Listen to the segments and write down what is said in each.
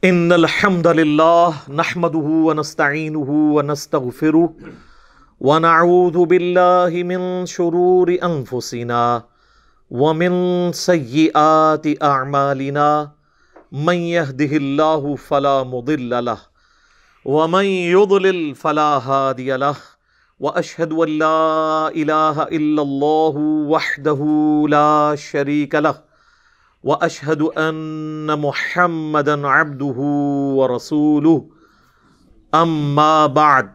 ان الحمد للہ نحمده ونستعینه ونستغفره ونعوذ باللہ من شرور انفسنا ومن سیئات اعمالنا من يهده اللہ فلا مضل له ومن يضلل فلا هادی له واشهد ان لا الہ الا اللہ وحدہ لا شریک له واشهد ان محمدا عبده ورسوله اما بعد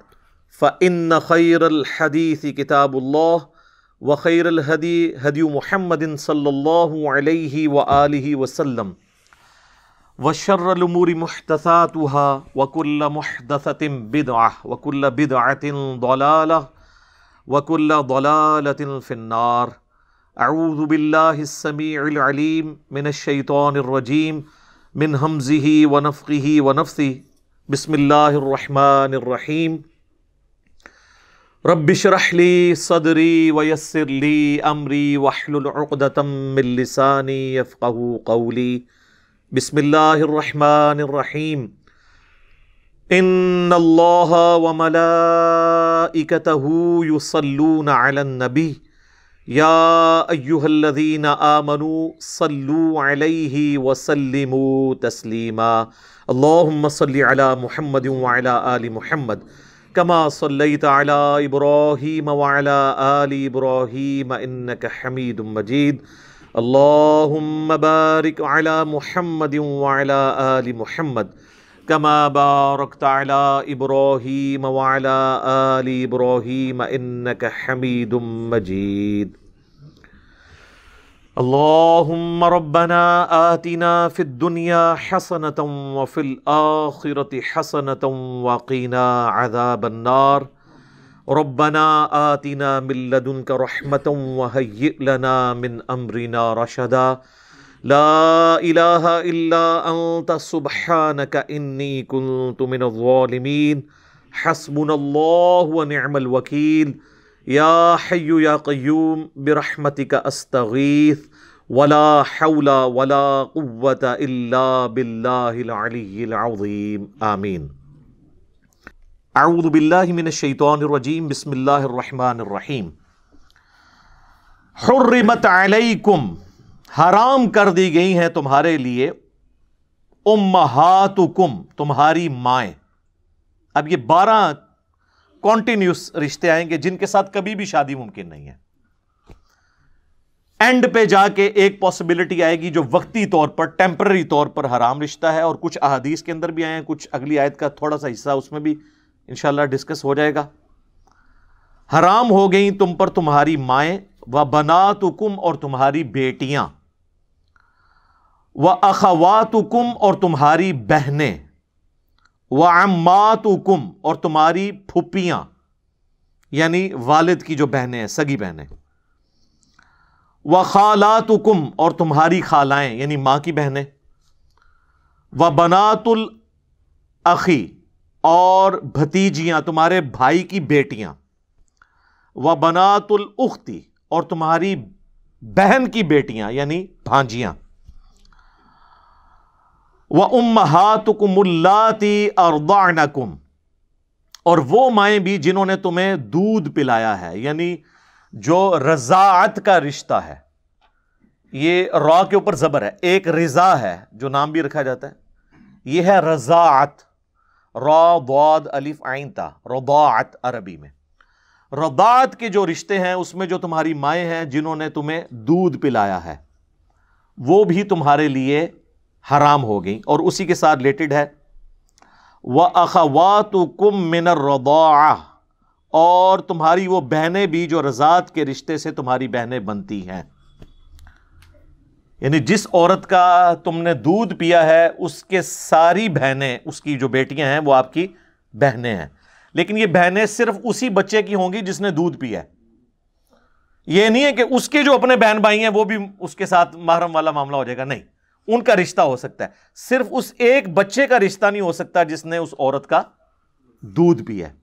فان خیر الحدیث کتاب اللہ وخیر الہدی ہدی محمد صلی اللہ علیہ وآلہ وسلم وشر الامور محدثاتها وكل محدثة بدعة وكل بدعة ضلالة وكل ضلالة في النار. اعوذ باللہ السمیع العلیم من الشیطان الرجیم من ہمزہ ونفخہ ونفثہ. بسم اللہ الرحمن الرحیم. رب اشرح لی صدری ویسر لی امری واحلل عقدۃ من لسانی یفقہوا قولی. بسم اللہ الرحمن الرحیم. ان اللہ وملائکتہ یصلون علی النبی یا ایہا الذین آمنوا صلوا علیہ وسلموا تسلیما. اللہم صلی علی محمد وعلی آل محمد کما صلیت علی ابراہیم وعلی آل ابراہیم انک حمید مجید. اللہم بارک علی محمد وعلی آل محمد کما بارکت علی ابراہیم وعلی آل ابراہیم انک حمید مجید. اللہم ربنا آتنا فی الدنیا حسنة وفی الآخرة حسنة وقنا عذاب النار. ربنا آتنا من لدنک رحمة وہیئ لنا من امرنا رشدا. لا الہ الا انت سبحانک انی کنت من الظالمین. حسبنا اللہ ونعم الوکیل. یا حی یا قیوم برحمتک استغیث ولا حول ولا قوة الا باللہ العلی العظیم. آمین. اعوذ باللہ من الشیطان الرجیم. بسم اللہ الرحمن الرحیم. حرمت علیکم، حرام کر دی گئی ہیں تمہارے لیے، امہاتکم، تمہاری مائیں. اب یہ 12 کانٹینیوس رشتے آئیں گے جن کے ساتھ کبھی بھی شادی ممکن نہیں ہے. اینڈ پہ جا کے ایک پاسبلٹی آئے گی جو وقتی طور پر، ٹیمپرری طور پر حرام رشتہ ہے، اور کچھ احادیث کے اندر بھی آئے ہیں، کچھ اگلی آیت کا تھوڑا سا حصہ اس میں بھی انشاءاللہ ڈسکس ہو جائے گا. حرام ہو گئیں تم پر تمہاری مائیں، وبناتکم، اور تمہاری بیٹیاں، واخواتکم، اور تمہاری بہنیں، وعماتکم، اور تمہاری پھپھیاں، یعنی والد کی جو بہنیں ہیں، سگی بہنیں، وخالاتکم، اور تمہاری خالائیں یعنی ماں کی بہنیں، وبنات الاخی، اور بھتیجیاں، تمہارے بھائی کی بیٹیاں، وبنات الاختی، اور تمہاری بہن کی بیٹیاں یعنی بھانجیاں، وَأُمَّهَاتُكُمُ اللَّاتِي أَرْضَعْنَكُمْ، اور وہ مائیں بھی جنہوں نے تمہیں دودھ پلایا ہے، یعنی جو رضاعت کا رشتہ ہے. یہ را کے اوپر زبر ہے. ایک رضا ہے جو نام بھی رکھا جاتا ہے، یہ ہے رضاعت، را ضاد الف عین تا، رضاعت عربی میں. رضاعت کے جو رشتے ہیں اس میں جو تمہاری مائیں ہیں جنہوں نے تمہیں دودھ پلایا ہے، وہ بھی تمہارے لیے حرام ہو گئی. اور اسی کے ساتھ ریلیٹڈ ہے وَأَخَوَاتُكُم مِّنَ الرَّضَاعَةِ، اور تمہاری وہ بہنیں بھی جو رضاعت کے رشتے سے تمہاری بہنیں بنتی ہیں. یعنی جس عورت کا تم نے دودھ پیا ہے اس کے ساری بہنیں، اس کی جو بیٹیاں ہیں وہ آپ کی بہنیں ہیں. لیکن یہ بہنیں صرف اسی بچے کی ہوں گی جس نے دودھ پیا ہے. یہ نہیں ہے کہ اس کے جو اپنے بہن بھائی ہیں وہ بھی اس کے ساتھ محرم والا معاملہ ہو جائے گا. نہیں، ان کا رشتہ ہو سکتا ہے، صرف اس ایک بچے کا رشتہ نہیں ہو سکتا جس نے اس عورت کا دودھ پیا ہے.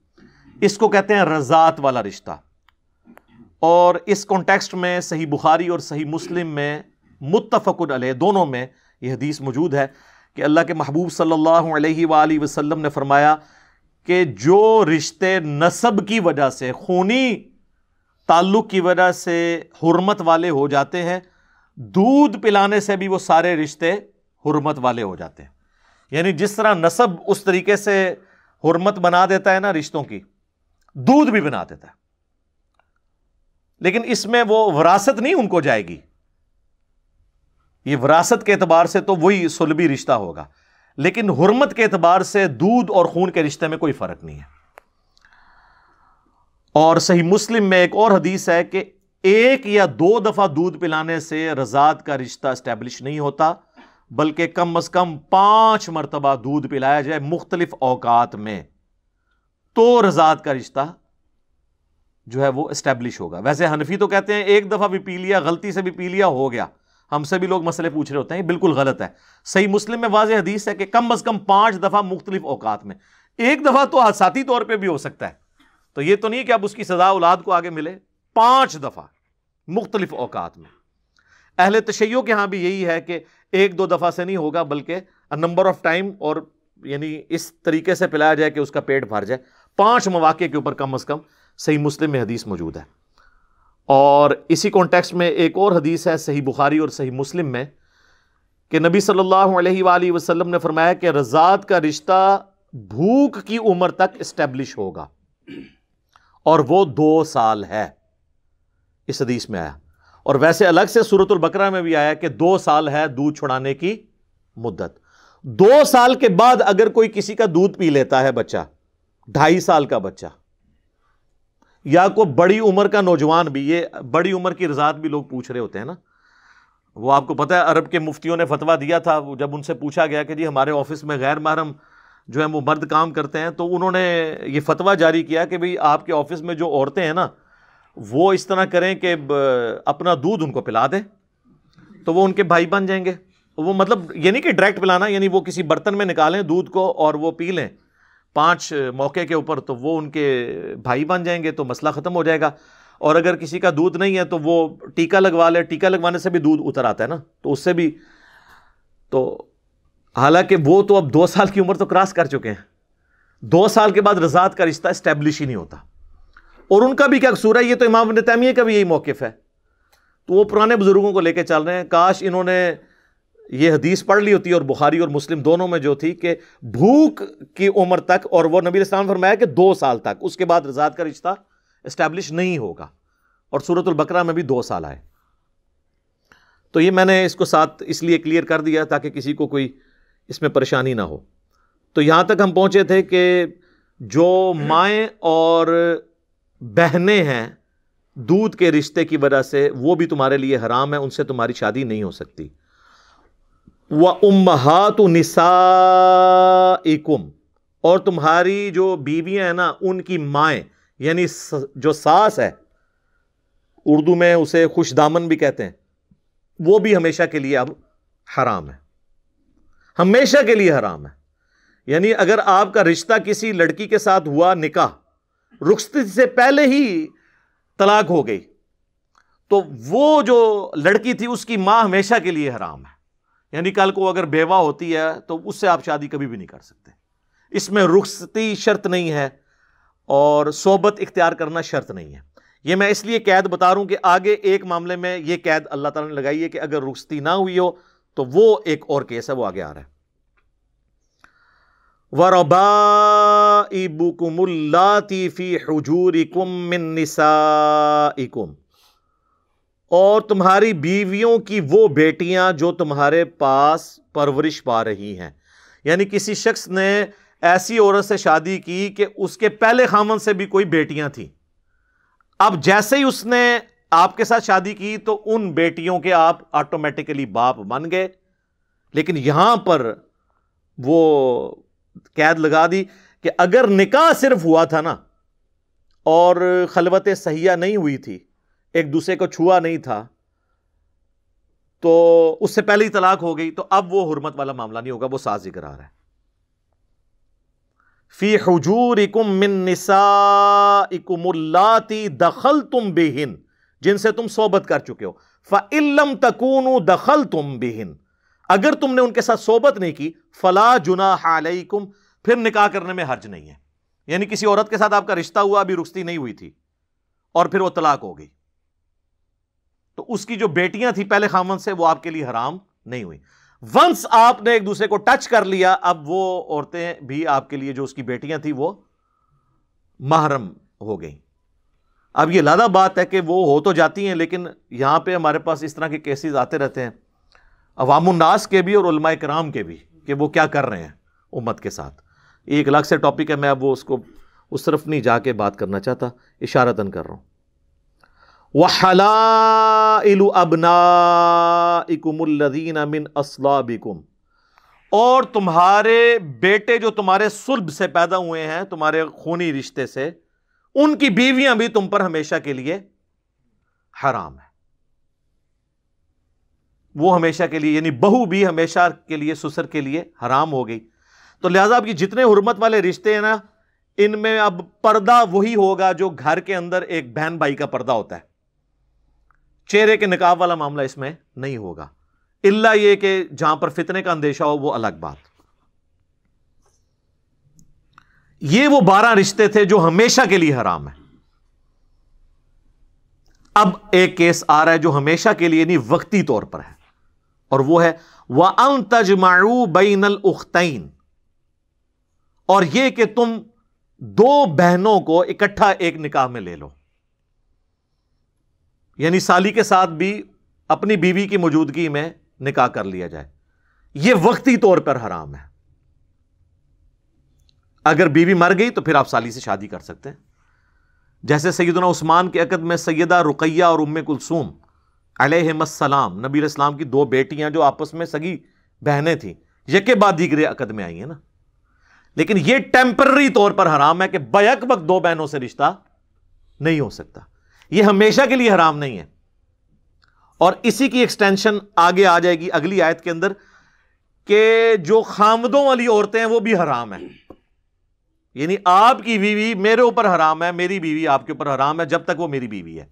اس کو کہتے ہیں رضاعت والا رشتہ. اور اس کانٹیکسٹ میں صحیح بخاری اور صحیح مسلم میں متفق علیہ دونوں میں یہ حدیث موجود ہے کہ اللہ کے محبوب صلی اللہ علیہ وآلہ وسلم نے فرمایا کہ جو رشتے نسب کی وجہ سے، خونی تعلق کی وجہ سے حرمت والے ہو جاتے ہیں، دودھ پلانے سے بھی وہ سارے رشتے حرمت والے ہو جاتے ہیں. یعنی جس طرح نسب اس طریقے سے حرمت بنا دیتا ہے نا رشتوں کی، دودھ بھی بنا دیتا ہے. لیکن اس میں وہ وراثت نہیں ان کو جائے گی، یہ وراثت کے اعتبار سے تو وہی صلبی رشتہ ہوگا، لیکن حرمت کے اعتبار سے دودھ اور خون کے رشتے میں کوئی فرق نہیں ہے. اور صحیح مسلم میں ایک اور حدیث ہے کہ 1 یا 2 دفعہ دودھ پلانے سے رضاعت کا رشتہ اسٹیبلش نہیں ہوتا، بلکہ کم از کم 5 مرتبہ دودھ پلایا جائے مختلف اوقات میں، تو رضاعت کا رشتہ جو ہے وہ اسٹیبلش ہوگا. ویسے حنفی تو کہتے ہیں 1 دفعہ بھی پی لیا، غلطی سے بھی پی لیا، ہو گیا. ہم سے بھی لوگ مسئلے پوچھ رہے ہوتے ہیں، یہ بالکل غلط ہے. صحیح مسلم میں واضح حدیث ہے کہ کم از کم 5 دفعہ مختلف اوقات میں. 1 دفعہ تو حادثاتی طور پہ بھی ہو سکتا ہے، تو یہ تو نہیں کہ اب اس کی سزا اولاد کو آگے ملے. 5 دفعہ مختلف اوقات میں. اہل تشیع کے ہاں بھی یہی ہے کہ 1-2 دفعہ سے نہیں ہوگا، بلکہ نمبر آف ٹائم، اور یعنی اس طریقے سے پلایا جائے کہ اس کا پیٹ بھر جائے. 5 مواقع کے اوپر کم از کم صحیح مسلم میں حدیث موجود ہے. اور اسی کانٹیکسٹ میں ایک اور حدیث ہے صحیح بخاری اور صحیح مسلم میں کہ نبی صلی اللہ علیہ وآلہ وسلم نے فرمایا کہ رضاعت کا رشتہ بھوک کی عمر تک اسٹیبلش ہوگا، اور وہ 2 سال ہے. اس حدیث میں آیا. اور ویسے الگ سے سورۃ البقرہ میں بھی آیا کہ 2 سال ہے دودھ چھڑانے کی مدت. 2 سال کے بعد اگر کوئی کسی کا دودھ پی لیتا ہے بچہ، 2.5 سال کا بچہ یا کوئی بڑی عمر کا نوجوان بھی، یہ بڑی عمر کی رضاعت بھی لوگ پوچھ رہے ہوتے ہیں نا. وہ آپ کو پتہ ہے عرب کے مفتیوں نے فتویٰ دیا تھا، جب ان سے پوچھا گیا کہ جی ہمارے آفس میں غیر محرم جو ہے وہ مرد کام کرتے ہیں، تو انہوں نے یہ فتویٰ جاری کیا کہ بھئی آپ کے آفس میں جو عورتیں ہیں نا، وہ اس طرح کریں کہ اپنا دودھ ان کو پلا دیں، تو وہ ان کے بھائی بن جائیں گے. وہ مطلب یہ نہیں کہ ڈائریکٹ پلانا، یعنی وہ کسی برتن میں نکالیں دودھ کو اور وہ پی لیں 5 موقع کے اوپر، تو وہ ان کے بھائی بن جائیں گے، تو مسئلہ ختم ہو جائے گا. اور اگر کسی کا دودھ نہیں ہے تو وہ ٹیکا لگوا لے، ٹیکا لگوانے سے بھی دودھ اتر آتا ہے نا، تو اس سے بھی. تو حالانکہ وہ تو اب 2 سال کی عمر تو کراس کر چکے ہیں. 2 سال کے بعد رضاعت کا رشتہ اسٹیبلش ہی نہیں ہوتا. اور ان کا بھی کیا قصور ہے؟ یہ تو امام ابن تیمیہ کا بھی یہی موقف ہے. تو وہ پرانے بزرگوں کو لے کے چل رہے ہیں. کاش انہوں نے یہ حدیث پڑھ لی ہوتی، اور بخاری اور مسلم دونوں میں جو تھی کہ بھوک کی عمر تک، اور وہ نبی علیہ السلام نے فرمایا کہ 2 سال تک، اس کے بعد رضاعت کا رشتہ اسٹیبلش نہیں ہوگا. اور سورۃ البقرہ میں بھی 2 سال آئے. تو یہ میں نے اس کو ساتھ اس لیے کلیئر کر دیا تاکہ کسی کو کوئی اس میں پریشانی نہ ہو. تو یہاں تک ہم پہنچے تھے کہ جو مائیں اور بہنیں ہیں دودھ کے رشتے کی وجہ سے، وہ بھی تمہارے لیے حرام ہے، ان سے تمہاری شادی نہیں ہو سکتی. وَأُمَّهَاتُ نِسَائِكُمْ، اور تمہاری جو بیویاں ہیں نا، ان کی مائیں، یعنی جو ساس ہے، اردو میں اسے خوش دامن بھی کہتے ہیں، وہ بھی ہمیشہ کے لیے اب حرام ہے. ہمیشہ کے لیے حرام ہے. یعنی اگر آپ کا رشتہ کسی لڑکی کے ساتھ ہوا، نکاح رخصتی سے پہلے ہی طلاق ہو گئی، تو وہ جو لڑکی تھی اس کی ماں ہمیشہ کے لیے حرام ہے. یعنی کل کو اگر بیوہ ہوتی ہے تو اس سے آپ شادی کبھی بھی نہیں کر سکتے. اس میں رخصتی شرط نہیں ہے اور صحبت اختیار کرنا شرط نہیں ہے. یہ میں اس لیے قید بتا رہا ہوں کہ آگے ایک معاملے میں یہ قید اللہ تعالیٰ نے لگائی ہے کہ اگر رخصتی نہ ہوئی ہو تو وہ ایک اور کیس ہے، وہ آگے آ رہا ہے. وَرَبَائِبُكُمُ اللَّاتِي فِي حُجُورِكُم مِّن نِّسَائِكُمْ، اور تمہاری بیویوں کی وہ بیٹیاں جو تمہارے پاس پرورش پا رہی ہیں. یعنی کسی شخص نے ایسی عورت سے شادی کی کہ اس کے پہلے خامن سے بھی کوئی بیٹیاں تھیں. اب جیسے ہی اس نے آپ کے ساتھ شادی کی تو ان بیٹیوں کے آپ آٹومیٹیکلی باپ بن گئے. لیکن یہاں پر وہ قید لگا دی کہ اگر نکاح صرف ہوا تھا نا اور خلوت صحیحہ نہیں ہوئی تھی، ایک دوسرے کو چھوا نہیں تھا، تو اس سے پہلے ہی طلاق ہو گئی، تو اب وہ حرمت والا معاملہ نہیں ہوگا. وہ ساتھ ذکر آ رہا ہے فی حجورکم من نسائکم اللاتی دخلتم بہن، جن سے تم صحبت کر چکے ہو. فإن لم تکونوا دخلتم بہن، اگر تم نے ان کے ساتھ صحبت نہیں کی فلا جناح علیکم، پھر نکاح کرنے میں حرج نہیں ہے. یعنی کسی عورت کے ساتھ آپ کا رشتہ ہوا، ابھی رخصتی نہیں ہوئی تھی اور پھر وہ طلاق ہو گئی، تو اس کی جو بیٹیاں تھیں پہلے خامن سے، وہ آپ کے لیے حرام نہیں ہوئی. ونس آپ نے ایک دوسرے کو ٹچ کر لیا، اب وہ عورتیں بھی آپ کے لیے، جو اس کی بیٹیاں تھیں، وہ محرم ہو گئیں. اب یہ لادہ بات ہے کہ وہ ہو تو جاتی ہیں، لیکن یہاں پہ ہمارے پاس اس طرح کے کیسز آتے رہتے ہیں، عوام الناس کے بھی اور علماء کرام کے بھی، کہ وہ کیا کر رہے ہیں امت کے ساتھ. یہ ایک الگ سے ٹاپک ہے، میں اب وہ اس کو اس طرف نہیں جا کے بات کرنا چاہتا، اشارتاً کر رہا ہوں. وَحَلَائِلُ أَبْنَائِكُمُ الَّذِينَ مِنْ أَصْلَابِكُمْ، اور تمہارے بیٹے جو تمہارے صلب سے پیدا ہوئے ہیں، تمہارے خونی رشتے سے، ان کی بیویاں بھی تم پر ہمیشہ کے لیے حرام ہے. وہ ہمیشہ کے لیے، یعنی بہو بھی ہمیشہ کے لیے سسر کے لیے حرام ہو گئی. تو لہذا اب یہ جتنے حرمت والے رشتے ہیں نا، ان میں اب پردہ وہی ہوگا جو گھر کے اندر ایک بہن بھائی کا پردہ ہوتا ہے. چہرے کے نقاب والا معاملہ اس میں نہیں ہوگا، الا یہ کہ جہاں پر فتنے کا اندیشہ ہو، وہ الگ بات. یہ وہ 12 رشتے تھے جو ہمیشہ کے لیے حرام ہے. اب ایک کیس آ رہا ہے جو ہمیشہ کے لیے نہیں، وقتی طور پر ہے، اور وہ ہے وَأَن تَجْمَعُوا بَيْنَ الْأُخْتَيْنِ، اور یہ کہ تم 2 بہنوں کو اکٹھا ایک نکاح میں لے لو. یعنی سالی کے ساتھ بھی اپنی بیوی کی موجودگی میں نکاح کر لیا جائے. یہ وقتی طور پر حرام ہے. اگر بیوی مر گئی تو پھر آپ سالی سے شادی کر سکتے ہیں. جیسے سیدنا عثمان کے عقد میں سیدہ رقیہ اور ام کلثوم علیہم السلام، نبی علیہ السلام کی 2 بیٹیاں جو آپس میں سگی بہنیں تھیں، یکے بعد دیگرے عقد میں آئی ہیں نا. لیکن یہ ٹیمپرری طور پر حرام ہے کہ بیک وقت 2 بہنوں سے رشتہ نہیں ہو سکتا. یہ ہمیشہ کے لیے حرام نہیں ہے. اور اسی کی ایکسٹینشن آگے آ جائے گی اگلی آیت کے اندر، کہ جو خامدوں والی عورتیں ہیں وہ بھی حرام ہیں. یعنی آپ کی بیوی میرے اوپر حرام ہے، میری بیوی آپ کے اوپر حرام ہے جب تک وہ میری بیوی ہے.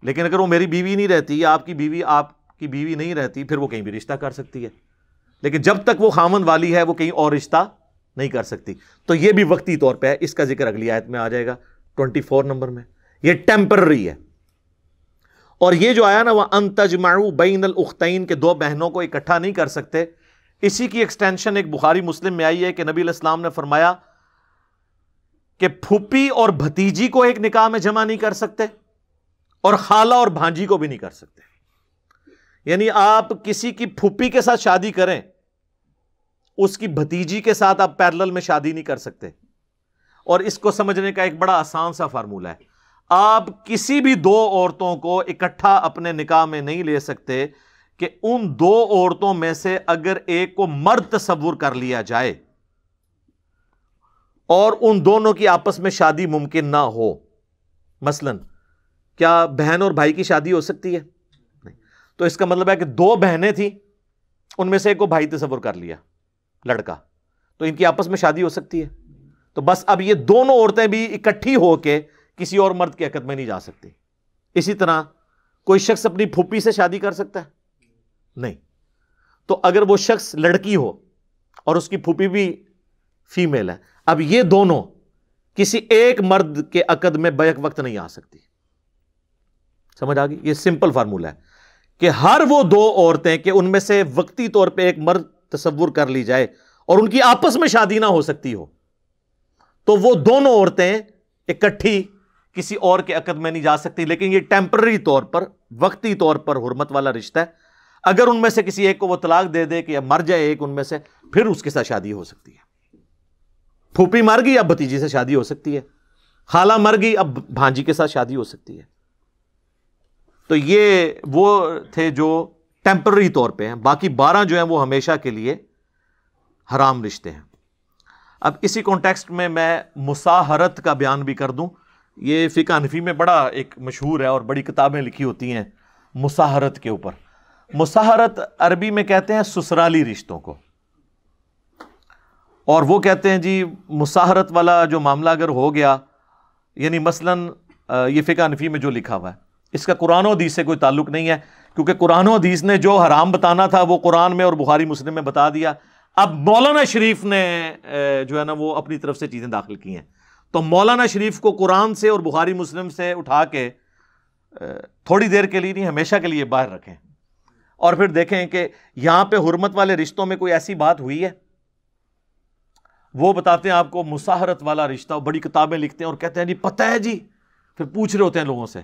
لیکن اگر وہ میری بیوی نہیں رہتی، یا آپ کی بیوی نہیں رہتی، پھر وہ کہیں بھی رشتہ کر سکتی ہے. لیکن جب تک وہ خامند والی ہے، وہ کہیں اور رشتہ نہیں کر سکتی. تو یہ بھی وقتی طور پہ ہے. اس کا ذکر اگلی آیت میں آ جائے گا 24 نمبر میں. یہ ٹیمپرری ہے. اور یہ جو آیا نا وَأَن تَجْمَعُوا بَيْنَ الْأُخْتَيْنِ، کہ 2 بہنوں کو اکٹھا نہیں کر سکتے، اسی کی ایکسٹینشن ایک بخاری مسلم میں آئی ہے کہ نبی علیہ السلام نے فرمایا کہ پھوپھی اور بھتیجی کو ایک نکاح میں جمع نہیں کر سکتے، اور خالہ اور بھانجی کو بھی نہیں کر سکتے. یعنی آپ کسی کی پھوپھی کے ساتھ شادی کریں، اس کی بھتیجی کے ساتھ آپ پیرلل میں شادی نہیں کر سکتے. اور اس کو سمجھنے کا ایک بڑا آسان سا فارمولہ ہے. آپ کسی بھی 2 عورتوں کو اکٹھا اپنے نکاح میں نہیں لے سکتے کہ ان 2 عورتوں میں سے اگر ایک کو مرد تصور کر لیا جائے اور ان دونوں کی آپس میں شادی ممکن نہ ہو. مثلا کیا بہن اور بھائی کی شادی ہو سکتی ہے؟ نہیں. تو اس کا مطلب ہے کہ 2 بہنیں تھیں، ان میں سے ایک کو بھائی تصور کر لیا، لڑکا، تو ان کی آپس میں شادی ہو سکتی ہے. تو بس اب یہ دونوں عورتیں بھی اکٹھی ہو کے کسی اور مرد کے عقد میں نہیں جا سکتی. اسی طرح کوئی شخص اپنی پھوپھی سے شادی کر سکتا ہے؟ نہیں. تو اگر وہ شخص لڑکی ہو اور اس کی پھوپھی بھی فیمیل ہے، اب یہ دونوں کسی ایک مرد کے عقد میں بیک وقت نہیں آ سکتی. سمجھ آ گئی؟ یہ سمپل فارمولہ ہے کہ ہر وہ 2 عورتیں کہ ان میں سے وقتی طور پہ ایک مرد تصور کر لی جائے اور ان کی آپس میں شادی نہ ہو سکتی ہو، تو وہ دونوں عورتیں اکٹھی کسی اور کے عقد میں نہیں جا سکتی. لیکن یہ ٹیمپرری طور پر، وقتی طور پر حرمت والا رشتہ ہے. اگر ان میں سے کسی ایک کو وہ طلاق دے دے کہ مر جائے ایک ان میں سے، پھر اس کے ساتھ شادی ہو سکتی ہے. پھوپھی مر گئی، اب بھتیجی سے شادی ہو سکتی ہے. خالہ مر گئی، اب بھانجی کے ساتھ شادی ہو سکتی ہے. تو یہ وہ تھے جو ٹیمپرری طور پہ ہیں. باقی 12 جو ہیں وہ ہمیشہ کے لیے حرام رشتے ہیں. اب اسی کانٹیکسٹ میں مساہرت کا بیان بھی کر دوں. یہ فقہ حنفی میں بڑا ایک مشہور ہے اور بڑی کتابیں لکھی ہوتی ہیں مساہرت کے اوپر. مساہرت عربی میں کہتے ہیں سسرالی رشتوں کو. اور وہ کہتے ہیں جی مساہرت والا جو معاملہ اگر ہو گیا، یعنی مثلا یہ فقہ حنفی میں جو لکھا ہوا ہے، اس کا قرآن و حدیث سے کوئی تعلق نہیں ہے کیونکہ قرآن و حدیث نے جو حرام بتانا تھا وہ قرآن میں اور بخاری مسلم میں بتا دیا. اب مولانا شریف نے جو ہے نا وہ اپنی طرف سے چیزیں داخل کی ہیں. تو مولانا شریف کو قرآن سے اور بخاری مسلم سے اٹھا کے تھوڑی دیر کے لیے نہیں ہمیشہ کے لیے باہر رکھیں, اور پھر دیکھیں کہ یہاں پہ حرمت والے رشتوں میں کوئی ایسی بات ہوئی ہے. وہ بتاتے ہیں آپ کو مساہرت والا رشتہ, بڑی کتابیں لکھتے ہیں اور کہتے ہیں جی پتہ ہے جی, پھر پوچھ رہے ہوتے ہیں لوگوں سے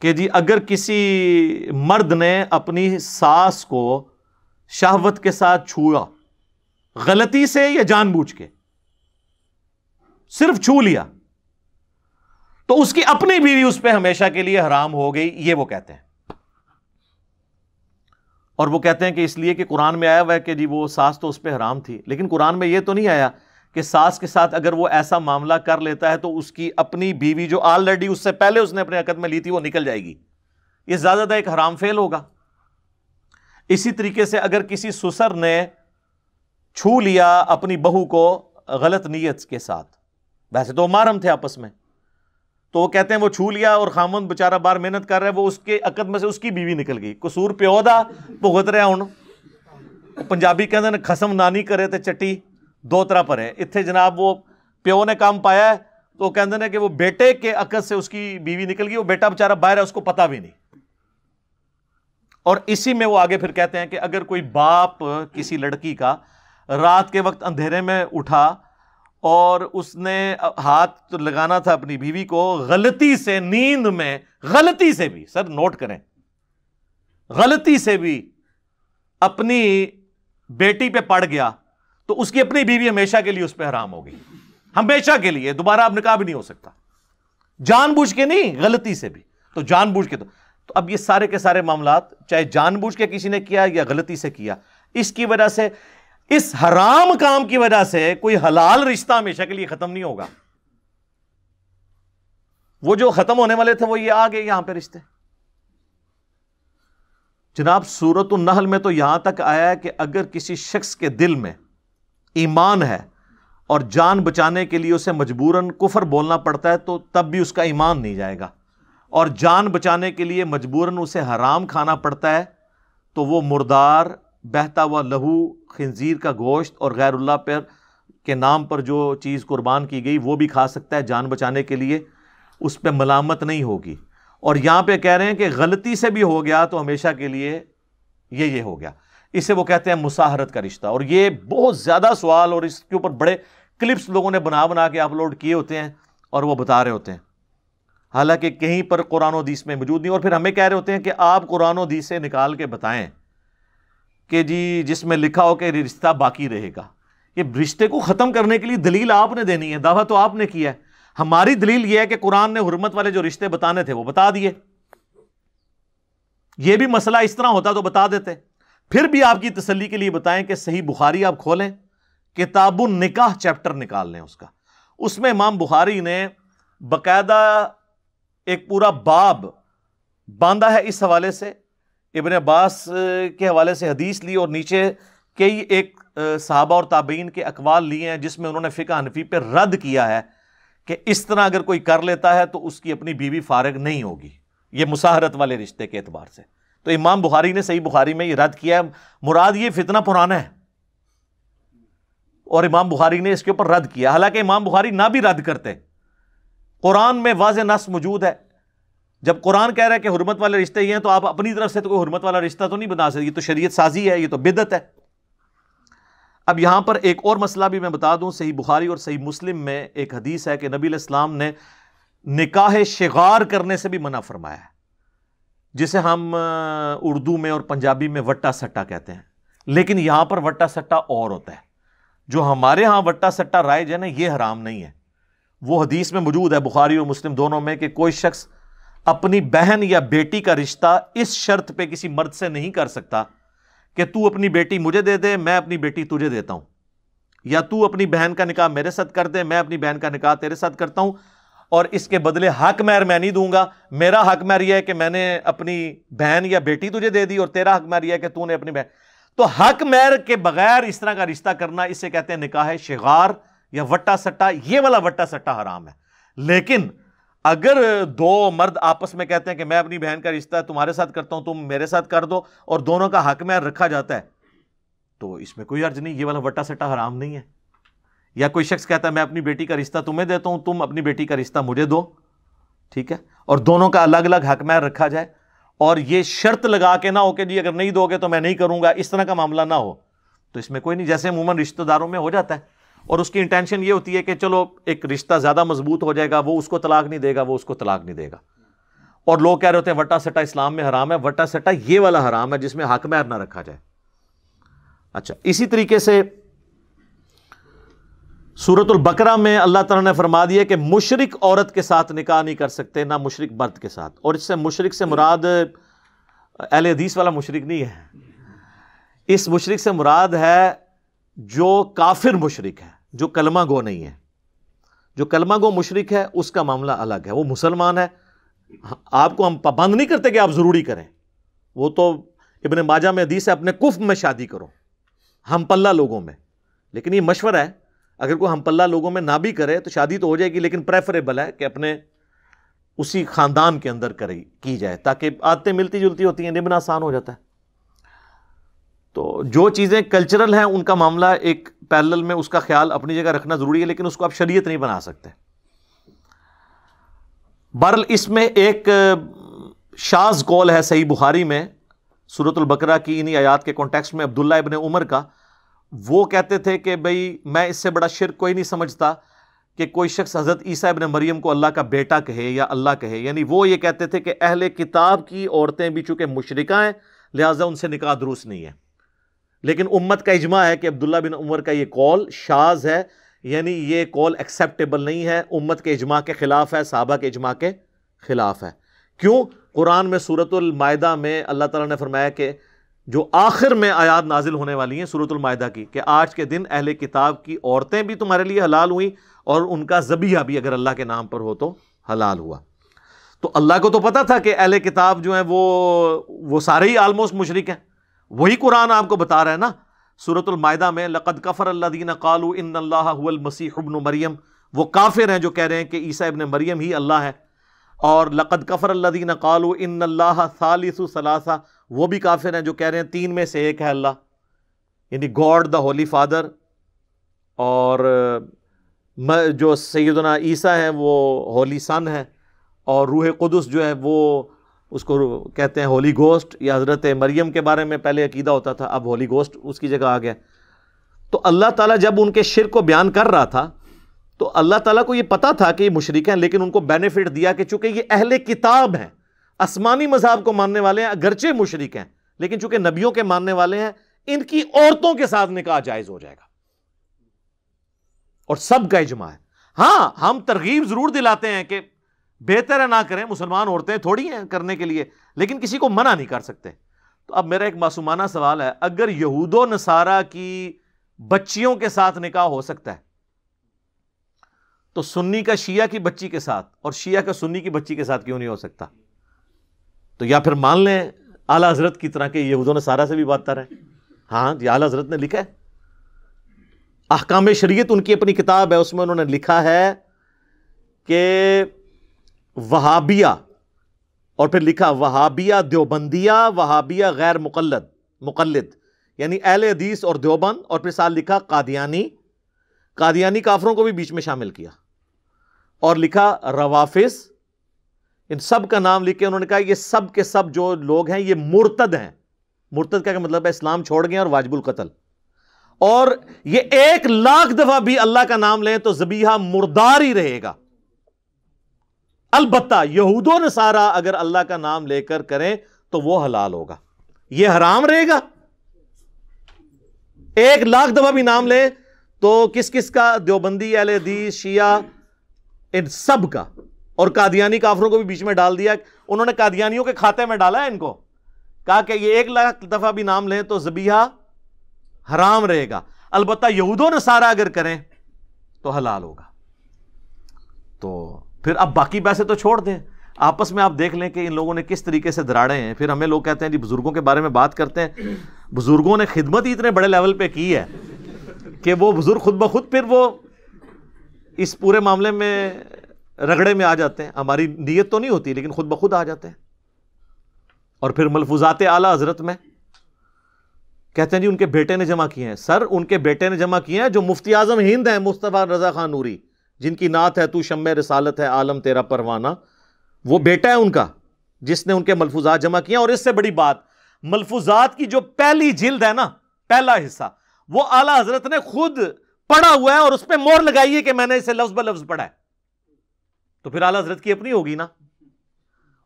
کہ جی اگر کسی مرد نے اپنی ساس کو شہوت کے ساتھ چھوا, غلطی سے یا جان بوجھ کے, صرف چھو لیا, تو اس کی اپنی بیوی اس پہ ہمیشہ کے لیے حرام ہو گئی, یہ وہ کہتے ہیں. اور وہ کہتے ہیں کہ اس لیے کہ قرآن میں آیا ہوا ہے کہ جی وہ ساس تو اس پہ حرام تھی, لیکن قرآن میں یہ تو نہیں آیا کہ ساس کے ساتھ اگر وہ ایسا معاملہ کر لیتا ہے تو اس کی اپنی بیوی جو آلریڈی اس سے پہلے اس نے اپنے عقد میں لی تھی وہ نکل جائے گی. یہ زیادہ ایک حرام فعل ہوگا. اسی طریقے سے اگر کسی سسر نے چھو لیا اپنی بہو کو غلط نیت کے ساتھ, ویسے تو محرم تھے آپس میں, تو وہ کہتے ہیں وہ چھو لیا اور خامند بیچارہ باہر محنت کر رہا ہے, وہ اس کے عقد میں سے اس کی بیوی نکل گئی, قصور پیو دا بھگت رہا. ہوں پنجابی کہتے ہیں خسم نانی کرے تے چٹی دو طرح پر ہے. اتنے جناب وہ پیو نے کام پایا ہے تو وہ کہتے ہیں کہ وہ بیٹے کے عقد سے اس کی بیوی نکل گئی, وہ بیٹا بیچارہ باہر ہے, اس کو پتہ بھی نہیں. اور اسی میں وہ آگے پھر کہتے ہیں کہ اگر کوئی باپ کسی لڑکی کا رات کے وقت اندھیرے میں اٹھا اور اس نے ہاتھ لگانا تھا اپنی بیوی کو, غلطی سے نیند میں, غلطی سے بھی, سر نوٹ کریں, غلطی سے بھی اپنی بیٹی پہ پڑ گیا تو اس کی اپنی بیوی ہمیشہ کے لیے اس پہ حرام ہوگی, ہمیشہ کے لیے, دوبارہ اب نکاح بھی نہیں ہو سکتا. جان بوجھ کے نہیں, غلطی سے بھی. تو جان بوجھ کے تو اب یہ سارے کے سارے معاملات چاہے جان بوجھ کے کسی نے کیا یا غلطی سے کیا, اس کی وجہ سے, اس حرام کام کی وجہ سے کوئی حلال رشتہ ہمیشہ کے لیے ختم نہیں ہوگا. وہ جو ختم ہونے والے تھے وہ یہ آگے یہاں پہ رشتے. جناب سورۃ النحل میں تو یہاں تک آیا ہے کہ اگر کسی شخص کے دل میں ایمان ہے اور جان بچانے کے لیے اسے مجبوراً کفر بولنا پڑتا ہے تو تب بھی اس کا ایمان نہیں جائے گا, اور جان بچانے کے لیے مجبوراً اسے حرام کھانا پڑتا ہے تو وہ مردار, بہتا ہوا لہو, خنزیر کا گوشت اور غیر اللہ پر کے نام پر جو چیز قربان کی گئی وہ بھی کھا سکتا ہے جان بچانے کے لیے, اس پہ ملامت نہیں ہوگی. اور یہاں پہ کہہ رہے ہیں کہ غلطی سے بھی ہو گیا تو ہمیشہ کے لیے یہ ہو گیا. اسے وہ کہتے ہیں مساہرت کا رشتہ. اور یہ بہت زیادہ سوال اور اس کے اوپر بڑے کلپس لوگوں نے بنا کے اپلوڈ کیے ہوتے ہیں اور وہ بتا رہے ہوتے ہیں, حالانکہ کہیں پر قرآن و حدیث میں موجود نہیں. اور پھر ہمیں کہہ رہے ہوتے ہیں کہ آپ قرآن و حدیث سے نکال کے بتائیں کہ جی جس میں لکھا ہو کہ رشتہ باقی رہے گا. یہ رشتے کو ختم کرنے کے لیے دلیل آپ نے دینی ہے, دعویٰ تو آپ نے کیا ہے. ہماری دلیل یہ ہے کہ قرآن نے حرمت والے جو رشتے بتانے تھے وہ بتا دیے. یہ بھی مسئلہ اس طرح ہوتا تو بتا دیتے. پھر بھی آپ کی تسلی کے لیے بتائیں کہ صحیح بخاری آپ کھولیں, کتاب النکاح چیپٹر نکال لیں اس میں امام بخاری نے باقاعدہ ایک پورا باب باندھا ہے اس حوالے سے. ابن عباس کے حوالے سے حدیث لی اور نیچے کئی ایک صحابہ اور تابعین کے اقوال لیے ہیں جس میں انہوں نے فقہ حنفی پہ رد کیا ہے کہ اس طرح اگر کوئی کر لیتا ہے تو اس کی اپنی بیوی فارغ نہیں ہوگی, یہ مساہرت والے رشتے کے اعتبار سے. تو امام بخاری نے صحیح بخاری میں یہ رد کیا ہے. مراد یہ فتنہ پرانا ہے اور امام بخاری نے اس کے اوپر رد کیا, حالانکہ امام بخاری نہ بھی رد کرتے, قرآن میں واضح نص موجود ہے. جب قرآن کہہ رہا ہے کہ حرمت والے رشتے یہ ہیں تو آپ اپنی طرف سے تو کوئی حرمت والا رشتہ تو نہیں بنا سکتے, یہ تو شریعت سازی ہے, یہ تو بدعت ہے. اب یہاں پر ایک اور مسئلہ بھی میں بتا دوں, صحیح بخاری اور صحیح مسلم میں ایک حدیث ہے کہ نبی علیہ السلام نے نکاح شغار کرنے سے بھی منع فرمایا ہے, جسے ہم اردو میں اور پنجابی میں وٹا سٹا کہتے ہیں. لیکن یہاں پر وٹا سٹا اور ہوتا ہے. جو ہمارے ہاں وٹا سٹا رائج ہے نا, یہ حرام نہیں ہے. وہ حدیث میں موجود ہے بخاری اور مسلم دونوں میں کہ کوئی شخص اپنی بہن یا بیٹی کا رشتہ اس شرط پہ کسی مرد سے نہیں کر سکتا کہ تو اپنی بیٹی مجھے دے دے, میں اپنی بیٹی تجھے دیتا ہوں, یا تو اپنی بہن کا نکاح میرے ساتھ کر دے, میں اپنی بہن کا نکاح تیرے ساتھ کرتا ہوں, اور اس کے بدلے حق مہر میں نہیں دوں گا. میرا حق مہر یہ ہے کہ میں نے اپنی بہن یا بیٹی تجھے دے دی, اور تیرا حق مہر یہ ہے کہ تو نے اپنی بہن. تو حق مہر کے بغیر اس طرح کا رشتہ کرنا, اسے کہتے ہیں نکاح شغار یا وٹا سٹا. یہ والا وٹا سٹا حرام ہے. لیکن اگر دو مرد آپس میں کہتے ہیں کہ میں اپنی بہن کا رشتہ تمہارے ساتھ کرتا ہوں، تم میرے ساتھ کر دو، اور دونوں کا حق مہر رکھا جاتا ہے، تو اس میں کوئی حرج نہیں، یہ والا وٹا سٹا حرام نہیں ہے. یا کوئی شخص کہتا ہے میں اپنی بیٹی کا رشتہ تمہیں دیتا ہوں، تم اپنی بیٹی کا رشتہ مجھے دو، ٹھیک ہے، اور دونوں کا الگ الگ حق مہر رکھا جائے، اور یہ شرط لگا کے نہ ہو کہ جی اگر نہیں دو گے تو میں نہیں کروں گا، اس طرح کا معاملہ نہ ہو، تو اس میں کوئی نہیں. جیسے عموماً رشتہ داروں میں ہو جاتا ہے، اور اس کی انٹینشن یہ ہوتی ہے کہ چلو ایک رشتہ زیادہ مضبوط ہو جائے گا، وہ اس کو طلاق نہیں دے گا، وہ اس کو طلاق نہیں دے گا، اور لوگ کہہ رہے ہوتے ہیں وٹا سٹا اسلام میں حرام ہے. وٹا سٹا یہ والا حرام ہے جس میں حق مہر نہ رکھا جائے. اچھا، اسی طریقے سے سورۃ البقرہ میں اللہ تعالیٰ نے فرما دیا کہ مشرک عورت کے ساتھ نکاح نہیں کر سکتے، نہ مشرک مرد کے ساتھ. اور اس سے مشرک سے مراد اہل حدیث والا مشرک نہیں ہے، اس مشرک سے مراد ہے جو کافر مشرک ہے، جو کلمہ گو نہیں ہے. جو کلمہ گو مشرک ہے اس کا معاملہ الگ ہے، وہ مسلمان ہے، آپ کو ہم پابند نہیں کرتے کہ آپ ضروری کریں، وہ تو ابن ماجہ میں حدیث ہے اپنے کفر میں شادی کرو، ہم پلہ لوگوں میں. لیکن یہ مشورہ ہے، اگر کوئی ہم پلہ لوگوں میں نہ بھی کرے تو شادی تو ہو جائے گی، لیکن پریفریبل ہے کہ اپنے اسی خاندان کے اندر کی جائے، تاکہ عادتیں ملتی جلتی ہوتی ہیں، نبھنا آسان ہو جاتا ہے. تو جو چیزیں کلچرل ہیں ان کا معاملہ ایک پیرلل میں اس کا خیال اپنی جگہ رکھنا ضروری ہے، لیکن اس کو آپ شریعت نہیں بنا سکتے. بہرحال اس میں ایک شاذ قول ہے صحیح بخاری میں سورۃ البقرہ کی انہی آیات کے کانٹیکسٹ میں، عبداللہ ابن عمر کا. وہ کہتے تھے کہ بھئی میں اس سے بڑا شرک کوئی نہیں سمجھتا کہ کوئی شخص حضرت عیسیٰ ابن مریم کو اللہ کا بیٹا کہے یا اللہ کہے. یعنی وہ یہ کہتے تھے کہ اہل کتاب کی عورتیں بھی چونکہ مشرکہ ہیں لہٰذا ان سے نکاح درست نہیں ہے. لیکن امت کا اجماع ہے کہ عبداللہ بن عمر کا یہ قول شاذ ہے، یعنی یہ قول ایکسیپٹیبل نہیں ہے، امت کے اجماع کے خلاف ہے، صحابہ کے اجماع کے خلاف ہے. کیوں؟ قرآن میں سورۃ المائدہ میں اللہ تعالیٰ نے فرمایا کہ جو آخر میں آیات نازل ہونے والی ہیں سورۃ المائدہ کی، کہ آج کے دن اہل کتاب کی عورتیں بھی تمہارے لیے حلال ہوئیں اور ان کا ذبیحہ بھی اگر اللہ کے نام پر ہو تو حلال ہوا. تو اللہ کو تو پتا تھا کہ اہل کتاب جو ہیں وہ سارے ہی آلموسٹ مشرک ہیں. وہی قرآن آپ کو بتا رہا ہے نا سورۃ المائدہ میں، لقد کفر الذین قالوا ان اللہ هو المسیح ابن مریم، وہ کافر ہیں جو کہہ رہے ہیں کہ عیسیٰ ابن مریم ہی اللہ ہے. اور لقد کفر الذین قالوا ان اللہ ثالث ثلاثہ، وہ بھی کافر ہیں جو کہہ رہے ہیں تین میں سے ایک ہے اللہ، یعنی گاڈ دا ہولی فادر، اور جو سیدنا عیسیٰ ہے وہ ہولی سن ہے، اور روح قدس جو ہے وہ اس کو کہتے ہیں ہولی گوسٹ. یا حضرت مریم کے بارے میں پہلے عقیدہ ہوتا تھا، اب ہولی گوسٹ اس کی جگہ آ گیا. تو اللہ تعالیٰ جب ان کے شرک کو بیان کر رہا تھا تو اللہ تعالیٰ کو یہ پتا تھا کہ یہ مشرک ہیں، لیکن ان کو بینیفٹ دیا کہ چونکہ یہ اہل کتاب ہیں، آسمانی مذہب کو ماننے والے ہیں، اگرچہ مشرک ہیں لیکن چونکہ نبیوں کے ماننے والے ہیں، ان کی عورتوں کے ساتھ نکاح جائز ہو جائے گا. اور سب کا اجماع ہے. ہاں ہم ترغیب ضرور دلاتے ہیں کہ بہتر ہے نہ کریں، مسلمان عورتیں تھوڑی ہیں کرنے کے لیے، لیکن کسی کو منع نہیں کر سکتے. تو اب میرا ایک معصومانہ سوال ہے، اگر یہود و نصارہ کی بچیوں کے ساتھ نکاح ہو سکتا ہے تو سنی کا شیعہ کی بچی کے ساتھ اور شیعہ کا سنی کی بچی کے ساتھ کیوں نہیں ہو سکتا؟ تو یا پھر مان لیں اعلیٰ حضرت کی طرح کہ یہود و نصارہ سے بھی بدتر ہے. ہاں جی، اعلیٰ حضرت نے لکھا ہے، احکام شریعت ان کی اپنی کتاب ہے، اس میں انہوں نے لکھا ہے کہ وہابیہ، اور پھر لکھا وہابیہ دیوبندیہ، وہابیہ غیر مقلد، یعنی اہل حدیث اور دیوبند، اور پھر ساتھ لکھا قادیانی کافروں کو بھی بیچ میں شامل کیا، اور لکھا روافظ، ان سب کا نام لکھ کے انہوں نے کہا یہ سب کے سب جو لوگ ہیں یہ مرتد ہیں. مرتد کا مطلب ہے اسلام چھوڑ گئے اور واجب القتل. اور یہ 1,00,000 دفعہ بھی اللہ کا نام لیں تو ذبیحہ مردار ہی رہے گا. البتہ یہود و نصارہ اگر اللہ کا نام لے کر کریں تو وہ حلال ہوگا، یہ حرام رہے گا. 1,00,000 دفعہ بھی نام لیں تو کس کا؟ دیوبندی، اہل حدیث، شیعہ، ان سب کا. اور قادیانی کافروں کو بھی بیچ میں ڈال دیا. انہوں نے قادیانیوں کے کھاتے میں ڈالا ہے ان کو، کہا کہ یہ 1,00,000 دفعہ بھی نام لیں تو ذبیحہ حرام رہے گا، البتہ یہود و نصارہ اگر کریں تو حلال ہوگا. تو پھر اب باقی پیسے تو چھوڑ دیں، آپس میں آپ دیکھ لیں کہ ان لوگوں نے کس طریقے سے دراڑے ہیں. پھر ہمیں لوگ کہتے ہیں جی بزرگوں کے بارے میں بات کرتے ہیں، بزرگوں نے خدمت ہی اتنے بڑے لیول پہ کی ہے کہ وہ بزرگ خود بخود پھر وہ اس پورے معاملے میں رگڑے میں آ جاتے ہیں, ہماری نیت تو نہیں ہوتی لیکن خود بخود آ جاتے ہیں. اور پھر ملفوظات اعلیٰ حضرت میں کہتے ہیں جی ان کے بیٹے نے جمع کیے ہیں. سر ان کے بیٹے نے جمع کیے ہیں جو مفتی اعظم ہند ہیں مصطفیٰ رضا خان نوری, جن کی نعت ہے تو شمع رسالت ہے عالم تیرا پروانہ, وہ بیٹا ہے ان کا جس نے ان کے ملفوظات جمع کیے ہیں. اور اس سے بڑی بات, ملفوظات کی جو پہلی جلد ہے نا, پہلا حصہ, وہ اعلیٰ حضرت نے خود پڑھا ہوا ہے اور اس پہ مور لگائی ہے کہ میں نے اسے لفظ بلفظ پڑھا ہے. تو پھر اعلیٰ حضرت کی اپنی ہوگی نا.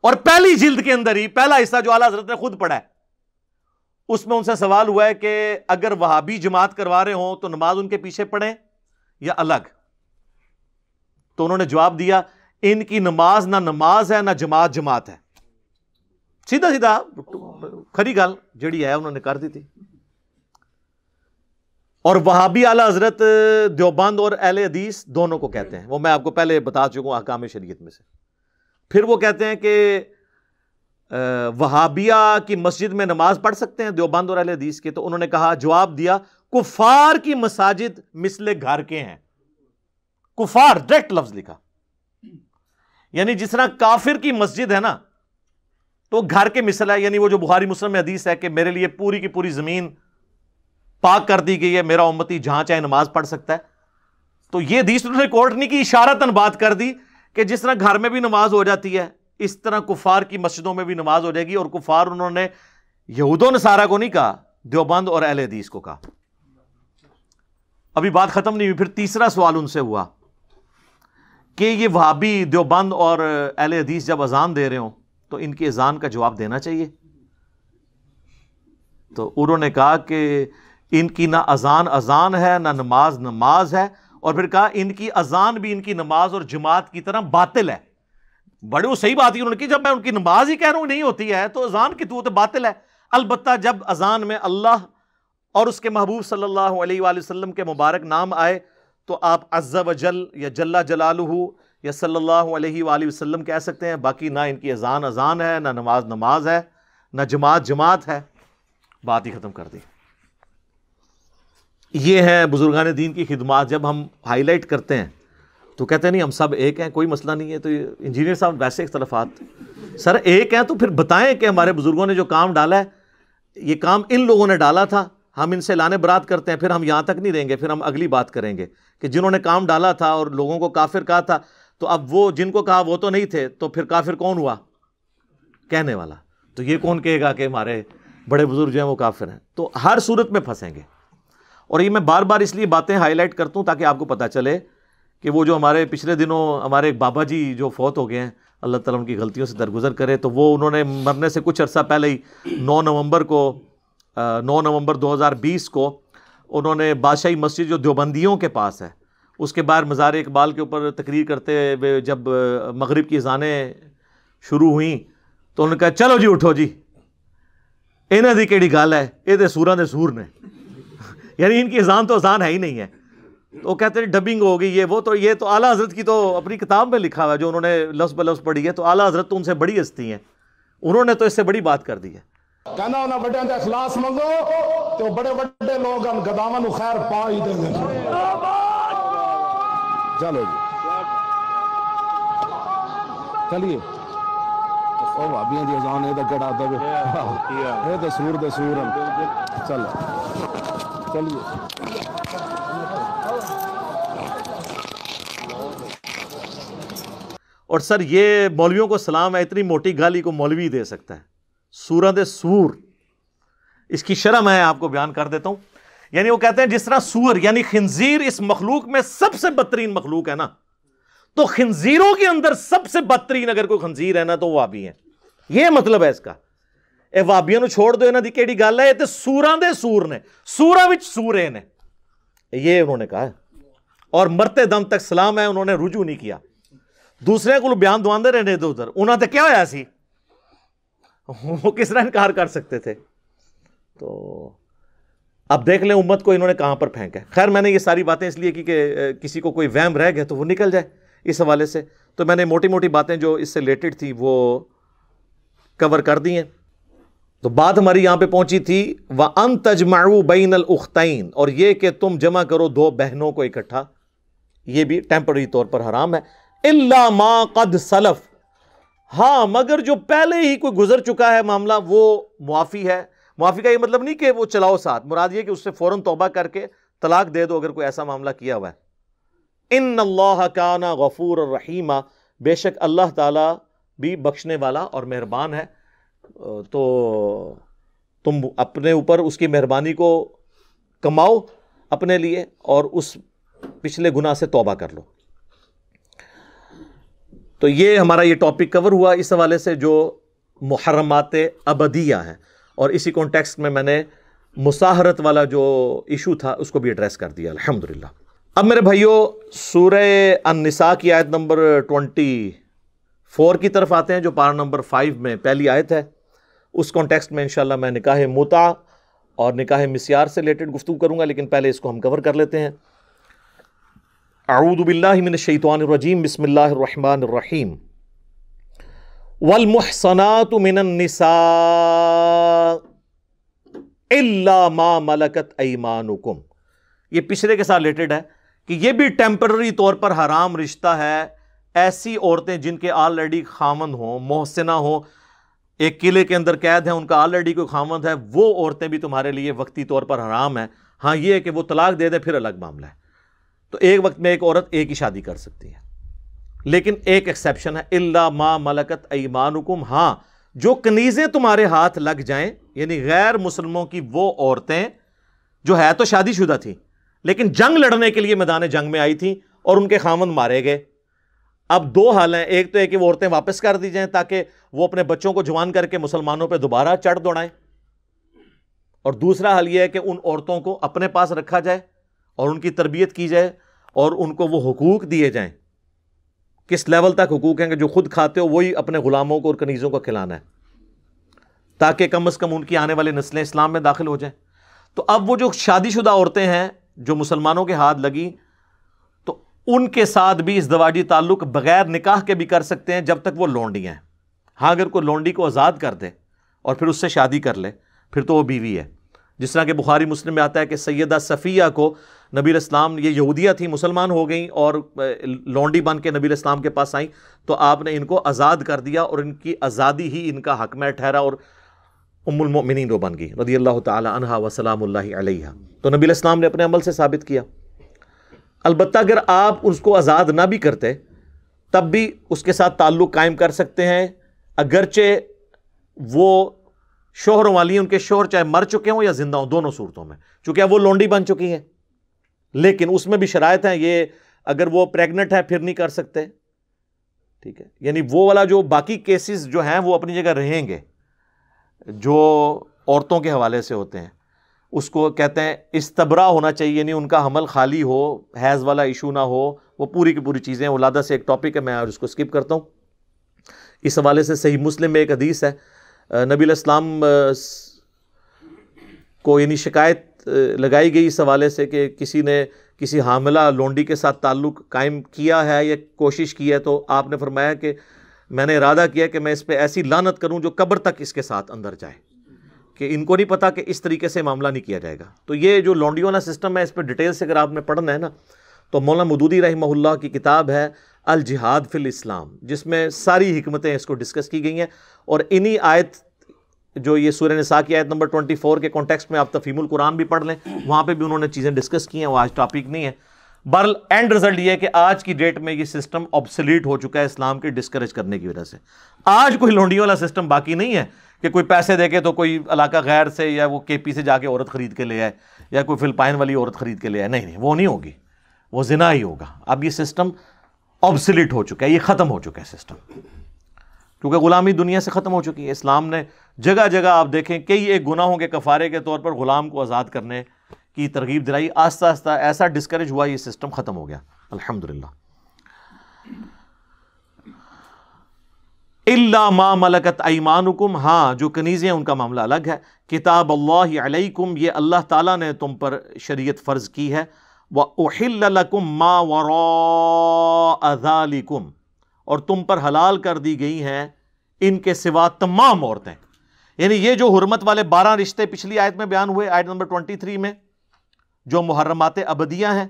اور پہلی جلد کے اندر ہی پہلا حصہ جو اعلیٰ حضرت نے خود پڑھا ہے, اس میں ان سے سوال ہوا ہے کہ اگر وہابی جماعت کروا رہے ہوں تو نماز ان کے پیچھے پڑھیں یا الگ. تو انہوں نے جواب دیا ان کی نماز نہ نماز ہے نہ جماعت جماعت ہے. سیدھا سیدھا کھری گل جڑی ہے انہوں نے کر دی تھی. اور وہابی اعلیٰ حضرت دیوبند اور اہل حدیث دونوں کو کہتے ہیں, وہ میں آپ کو پہلے بتا چکا ہوں احکام شریعت میں سے. پھر وہ کہتے ہیں کہ وہابیہ کی مسجد میں نماز پڑھ سکتے ہیں دیوبند اور اہل حدیث کے. تو انہوں نے کہا, جواب دیا, کفار کی مساجد مثل گھر کے ہیں. کفار ڈائریکٹ لفظ لکھا, یعنی جس طرح کافر کی مسجد ہے نا تو گھر کے مثل ہے. یعنی وہ جو بخاری مسلم میں حدیث ہے کہ میرے لیے پوری کی پوری زمین پاک کر دی گئی ہے, میرا امتی جہاں چاہے نماز پڑھ سکتا ہے. تو یہ حدیث انہوں نے کوٹ نہیں کی, اشارتاً بات کر دی کہ جس طرح گھر میں بھی نماز ہو جاتی ہے اس طرح کفار کی مسجدوں میں بھی نماز ہو جائے گی. اور کفار انہوں نے یہود و نصارہ کو نہیں کہا, دیوبند اور اہل حدیث کو کہا. ابھی بات ختم نہیں ہوئی. پھر تیسرا سوال ان سے ہوا کہ یہ وہابی دیوبند اور اہل حدیث جب اذان دے رہے ہوں تو ان کی اذان کا جواب دینا چاہیے. تو انہوں نے کہا کہ ان کی نہ اذان اذان ہے نہ نماز نماز ہے. اور پھر کہا ان کی اذان بھی ان کی نماز اور جماعت کی طرح باطل ہے. بڑے وہ صحیح بات ہی انہوں نے کی, جب میں ان کی نماز ہی کہہ رہا ہوں نہیں ہوتی ہے تو اذان کی تو باطل ہے. البتہ جب اذان میں اللہ اور اس کے محبوب صلی اللہ علیہ وآلہ وسلم کے مبارک نام آئے تو آپ عز و جل یا جل جلالہ یا صلی اللہ علیہ وآلہ وسلم کہہ سکتے ہیں. باقی نہ ان کی اذان اذان ہے نہ نماز نماز ہے نہ جماعت جماعت ہے. بات ہی ختم کر دی. یہ ہے بزرگان دین کی خدمات. جب ہم ہائی لائٹ کرتے ہیں تو کہتے ہیں نہیں ہم سب ایک ہیں, کوئی مسئلہ نہیں ہے. تو انجینئر صاحب ویسے اختلافات, سر ایک ہیں تو پھر بتائیں کہ ہمارے بزرگوں نے جو کام ڈالا ہے یہ کام ان لوگوں نے ڈالا تھا, ہم ان سے لانے برات کرتے ہیں, پھر ہم یہاں تک نہیں رہیں گے, پھر ہم اگلی بات کریں گے کہ جنہوں نے کام ڈالا تھا اور لوگوں کو کافر کہا تھا تو اب وہ جن کو کہا وہ تو نہیں تھے, تو پھر کافر کون ہوا؟ کہنے والا. تو یہ کون کہے گا کہ ہمارے بڑے بزرگ جو ہیں وہ کافر ہیں؟ تو ہر صورت میں پھنسیں گے. اور یہ میں بار بار اس لیے باتیں ہائی لائٹ کرتا ہوں تاکہ آپ کو پتہ چلے کہ وہ جو ہمارے پچھلے دنوں ہمارے ایک بابا جی جو فوت ہو گئے ہیں, اللہ تعالیٰ ان کی غلطیوں سے درگزر کرے, تو وہ انہوں نے مرنے سے کچھ عرصہ پہلے ہی 9 نومبر 2020 کو انہوں نے بادشاہی مسجد جو دیوبندیوں کے پاس ہے اس کے باہر مزار اقبال کے اوپر تقریر کرتے ہوئے جب مغرب کی اذانیں شروع ہوئیں تو انہوں نے کہا چلو جی اٹھو جی, انہاں دی کیڑی گل ہے, یہ تو سوراں دے سور نے. یعنی ان کی اذان تو اذان ہے ہی نہیں ہے. تو کہتے ہیں ڈبنگ ہو گئی یہ وہ, تو یہ تو اعلیٰ حضرت کی تو اپنی کتاب میں لکھا ہوا ہے جو انہوں نے لفظ بلفظ پڑھی ہے. تو اعلیٰ حضرت تو ان سے بڑی ہستی ہیں, انہوں نے تو اس سے بڑی بات کر دی ہے. کہنا انہاں بڑے دے اخلاص منگو تو بڑے بڑے لوگ ان گداواں نو خیر پا ہی دیں گے. چلو جی چلیے او بھابیاں دی اذان اے تے کڑا دے اے تے سور دے سور چل چلیے. اور سر یہ مولویوں کو سلام ہے, اتنی موٹی گالی کو مولوی دے سکتا ہے, سوراں دے سور. اس کی شرح میں آپ کو بیان کر دیتا ہوں. یعنی وہ کہتے ہیں جس طرح سور یعنی خنزیر اس مخلوق میں سب سے بدترین مخلوق ہے نا, تو خنزیروں کے اندر سب سے بدترین اگر کوئی خنزیر ہے نا تو وہابی ہیں. یہ مطلب ہے اس کا. اے وہابیاں نو چھوڑ دو, انہاں دی کیڑی گل ہے, یہ تے سوراں دے سور نے, سوراں وچ سورے نے, یہ انہوں نے کہا ہے. اور مرتے دم تک سلام ہے, انہوں نے رجوع نہیں کیا. دوسرے کو بیان دواندے رہنے ادھر ادھر, انہاں تے کیا ہویا سی, وہ کس طرح انکار کر سکتے تھے. تو اب دیکھ لیں امت کو انہوں نے کہاں پر پھینکا ہے. خیر میں نے یہ ساری باتیں اس لیے کی کہ کسی کو کوئی وہم رہ گئے تو وہ نکل جائے اس حوالے سے. تو میں نے موٹی موٹی باتیں جو اس سے ریلیٹڈ تھی وہ کور کر دی ہیں. تو بات ہماری یہاں پہ پہنچی تھی وَأَن تَجْمَعُوا بَيْنَ الْأُخْتَيْن, اور یہ کہ تم جمع کرو دو بہنوں کو اکٹھا. یہ بھی ٹیمپرری طور پر حرام ہے الا ما قد سلف، ہاں مگر جو پہلے ہی کوئی گزر چکا ہے معاملہ وہ معافی ہے. معافی کا یہ مطلب نہیں کہ وہ چلاؤ ساتھ، مراد یہ کہ اس سے فوراً توبہ کر کے طلاق دے دو اگر کوئی ایسا معاملہ کیا ہوا ہے. ان اللہ کان غفور الرحیم، بے شک اللہ تعالی بھی بخشنے والا اور مہربان ہے. تو تم اپنے اوپر اس کی مہربانی کو کماؤ اپنے لیے اور اس پچھلے گناہ سے توبہ کر لو. تو یہ ہمارا یہ ٹاپک کور ہوا اس حوالے سے جو محرمات ابدیہ ہیں، اور اسی کانٹیکسٹ میں نے مساہرت والا جو ایشو تھا اس کو بھی ایڈریس کر دیا الحمدللہ. اب میرے بھائیوں سورہ النساء کی آیت نمبر 24 کی طرف آتے ہیں، جو پارہ نمبر 5 میں پہلی آیت ہے. اس کانٹیکسٹ میں انشاءاللہ میں نکاح متع اور نکاح مسیار سے ریلیٹڈ گفتگو کروں گا، لیکن پہلے اس کو ہم کور کر لیتے ہیں. اعوذ باللہ من الشیطان الرجیم، بسم اللہ الرحمن الرحیم. والمحصنات من النساء الا ما ملکت ایمانکم، یہ پچھلے کے ساتھ ریلیٹڈ ہے کہ یہ بھی ٹیمپرری طور پر حرام رشتہ ہے. ایسی عورتیں جن کے آلریڈی خامند ہوں، محسنہ ہوں، ایک قلعے کے اندر قید ہیں، ان کا آلریڈی کوئی خامند ہے، وہ عورتیں بھی تمہارے لیے وقتی طور پر حرام ہیں. ہاں یہ ہے کہ وہ طلاق دے دے پھر الگ معاملہ ہے. تو ایک وقت میں ایک عورت ایک ہی شادی کر سکتی ہے، لیکن ایک ایکسیپشن ہے، الا ما ملکت ایمانکم، ہاں جو کنیزیں تمہارے ہاتھ لگ جائیں، یعنی غیر مسلموں کی وہ عورتیں جو ہے تو شادی شدہ تھیں لیکن جنگ لڑنے کے لیے میدان جنگ میں آئی تھیں اور ان کے خامند مارے گئے. اب دو حال ہیں، ایک تو ہے کہ وہ عورتیں واپس کر دی جائیں تاکہ وہ اپنے بچوں کو جوان کر کے مسلمانوں پہ دوبارہ چڑھ دوڑائیں، اور دوسرا حال یہ ہے کہ ان عورتوں کو اپنے پاس رکھا جائے اور ان کی تربیت کی جائے اور ان کو وہ حقوق دیے جائیں. کس لیول تک حقوق ہیں کہ جو خود کھاتے ہو وہی اپنے غلاموں کو اور کنیزوں کو کھلانا ہے، تاکہ کم از کم ان کی آنے والی نسلیں اسلام میں داخل ہو جائیں. تو اب وہ جو شادی شدہ عورتیں ہیں جو مسلمانوں کے ہاتھ لگی، تو ان کے ساتھ بھی ازدواجی تعلق بغیر نکاح کے بھی کر سکتے ہیں جب تک وہ لونڈی ہیں. ہاں اگر کوئی لونڈی کو آزاد کر دے اور پھر اس سے شادی کر لے پھر تو وہ بیوی ہے. جس طرح کہ بخاری مسلم میں آتا ہے کہ سیدہ صفیہ کو نبی علیہ السلام، یہ یہودیہ تھی، مسلمان ہو گئیں اور لونڈی بن کے نبی علیہ السلام کے پاس آئیں، تو آپ نے ان کو آزاد کر دیا اور ان کی آزادی ہی ان کا حق میں ٹھہرا اور ام المؤمنین وہ بن گئی رضی اللہ تعالی عنہا وسلام اللہ علیہا. تو نبی علیہ السلام نے اپنے عمل سے ثابت کیا. البتہ اگر آپ اس کو آزاد نہ بھی کرتے تب بھی اس کے ساتھ تعلق قائم کر سکتے ہیں، اگرچہ وہ شوہروں والی ہیں، ان کے شوہر چاہے مر چکے ہوں یا زندہ ہوں، دونوں صورتوں میں، چونکہ اب وہ لونڈی بن چکی ہیں. لیکن اس میں بھی شرائط ہیں، یہ اگر وہ پریگننٹ ہے پھر نہیں کر سکتے. ٹھیک ہے، یعنی وہ والا جو باقی کیسز جو ہیں وہ اپنی جگہ رہیں گے جو عورتوں کے حوالے سے ہوتے ہیں. اس کو کہتے ہیں استبرا ہونا چاہیے، یعنی ان کا حمل خالی ہو، حیض والا ایشو نہ ہو، وہ پوری کی پوری چیزیں. ولادہ سے ایک ٹاپک ہے، میں اس کو اسکپ کرتا ہوں. اس حوالے سے صحیح مسلم میں ایک حدیث ہے، نبی علیہ السلام کو یعنی شکایت لگائی گئی اس حوالے سے کہ کسی نے کسی حاملہ لونڈی کے ساتھ تعلق قائم کیا ہے یا کوشش کی ہے، تو آپ نے فرمایا کہ میں نے ارادہ کیا کہ میں اس پہ ایسی لعنت کروں جو قبر تک اس کے ساتھ اندر جائے، کہ ان کو نہیں پتا کہ اس طریقے سے معاملہ نہیں کیا جائے گا. تو یہ جو لونڈی والا سسٹم ہے، اس پہ ڈیٹیل سے اگر آپ نے پڑھنا ہے نا تو مولانا مودودی رحمہ اللہ کی کتاب ہے الجہاد فی الاسلام، جس میں ساری حکمتیں اس کو ڈسکس کی گئی ہیں. اور انہی آیت جو یہ سورہ نساء کی آیت نمبر 24 کے کانٹیکسٹ میں آپ تفہیم القرآن بھی پڑھ لیں، وہاں پہ بھی انہوں نے چیزیں ڈسکس کی ہیں. وہ آج ٹاپک نہیں ہے. بہرحال اینڈ رزلٹ یہ ہے کہ آج کی ڈیٹ میں یہ سسٹم آبسلیٹ ہو چکا ہے اسلام کے ڈسکریج کرنے کی وجہ سے. آج کوئی لونڈیوں والا سسٹم باقی نہیں ہے کہ کوئی پیسے دے کے تو کوئی علاقہ غیر سے یا وہ کے پی سے جا کے عورت خرید کے لے آئے یا کوئی فلپائن والی عورت خرید کے لے آئے. نہیں، وہ نہیں ہوگی، وہ زنا ہی ہوگا. اب یہ سسٹم آبسلیٹ ہو چکا ہے، یہ ختم ہو چکا ہے سسٹم، کیونکہ غلامی دنیا سے ختم ہو چکی ہے. اسلام نے جگہ جگہ آپ دیکھیں کئی ایک گناہوں کے کفارے کے طور پر غلام کو آزاد کرنے کی ترغیب دلائی. آہستہ آہستہ ایسا ڈسکریج ہوا، یہ سسٹم ختم ہو گیا الحمدللہ. الا ما ملکت ایمانکم، ہاں جو کنیزیں ان کا معاملہ الگ ہے. کتاب اللہ علیکم، یہ اللہ تعالیٰ نے تم پر شریعت فرض کی ہے. وَأُحِلَّ لَكُم مَّا وَرَاءَ ذَلِكُمْ، اور تم پر حلال کر دی گئی ہیں ان کے سوا تمام عورتیں. یعنی یہ جو حرمت والے 12 رشتے پچھلی آیت میں بیان ہوئے، آیت نمبر 23 میں، جو محرمات ابدیہ ہیں،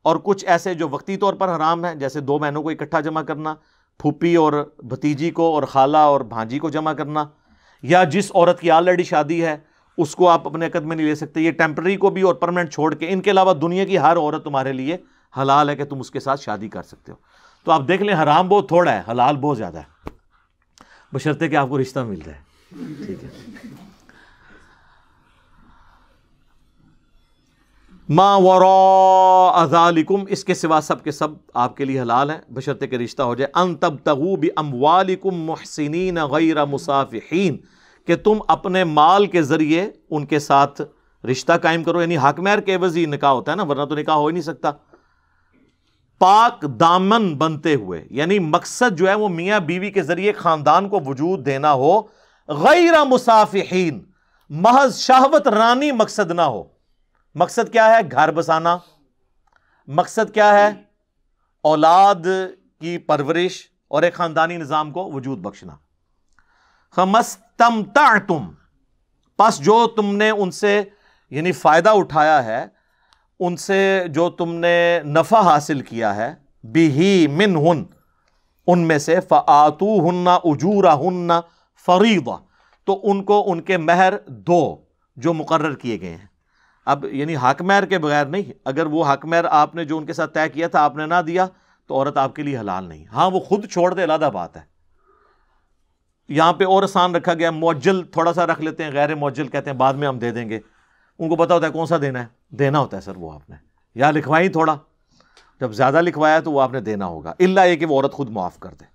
اور کچھ ایسے جو وقتی طور پر حرام ہیں، جیسے 2 بہنوں کو اکٹھا جمع کرنا، پھوپھی اور بھتیجی کو اور خالہ اور بھانجی کو جمع کرنا، یا جس عورت کی آلریڈی شادی ہے اس کو آپ اپنے قد میں نہیں لے سکتے، یہ ٹیمپرری کو بھی اور پرماننٹ چھوڑ کے، ان کے علاوہ دنیا کی ہر عورت تمہارے لیے حلال ہے کہ تم اس کے ساتھ شادی کر سکتے ہو۔ تو آپ دیکھ لیں حرام بہت تھوڑا ہے، حلال بہت زیادہ ہے، بشرطے کہ آپ کو رشتہ مل جائے، ٹھیک ہے۔ ما وراء ذالکم، اس کے سوا سب کے سب آپ کے لیے حلال ہیں بشرطے کہ رشتہ ہو جائے۔ ان تبتغوا باموالکم محسنین غیر مصافحین، کہ تم اپنے مال کے ذریعے ان کے ساتھ رشتہ قائم کرو، یعنی حق مہر کے عوض ہی نکاح ہوتا ہے نا، ورنہ تو نکاح ہو ہی نہیں سکتا۔ پاک دامن بنتے ہوئے، یعنی مقصد جو ہے وہ میاں بیوی کے ذریعے خاندان کو وجود دینا ہو، غیر مصافحین، محض شہوت رانی مقصد نہ ہو۔ مقصد کیا ہے؟ گھر بسانا۔ مقصد کیا ہے؟ اولاد کی پرورش اور ایک خاندانی نظام کو وجود بخشنا۔ فَمَسْتَمْتَعْتُمْ، پس جو تم نے ان سے یعنی فائدہ اٹھایا ہے، ان سے جو تم نے نفع حاصل کیا ہے، بِهِ مِنْهُنْ، ان میں سے، فَآتُوهُنَّ أُجُورَهُنَّ فَرِيضَةً، تو ان کو ان کے مہر دو جو مقرر کیے گئے ہیں۔ اب یعنی حق مہر کے بغیر نہیں، اگر وہ حق مہر آپ نے جو ان کے ساتھ طے کیا تھا آپ نے نہ دیا تو عورت آپ کے لیے حلال نہیں۔ ہاں وہ خود چھوڑ دے علیحدہ بات ہے، یہاں پہ اور آسان رکھا گیا، معجل تھوڑا سا رکھ لیتے ہیں، غیر معجل کہتے ہیں بعد میں ہم دے دیں گے، ان کو پتا ہوتا ہے کون سا دینا ہے، دینا ہوتا ہے سر وہ آپ نے، یا لکھوائی تھوڑا، جب زیادہ لکھوایا تو وہ آپ نے دینا ہوگا، الا یہ کہ وہ عورت خود معاف کر دے۔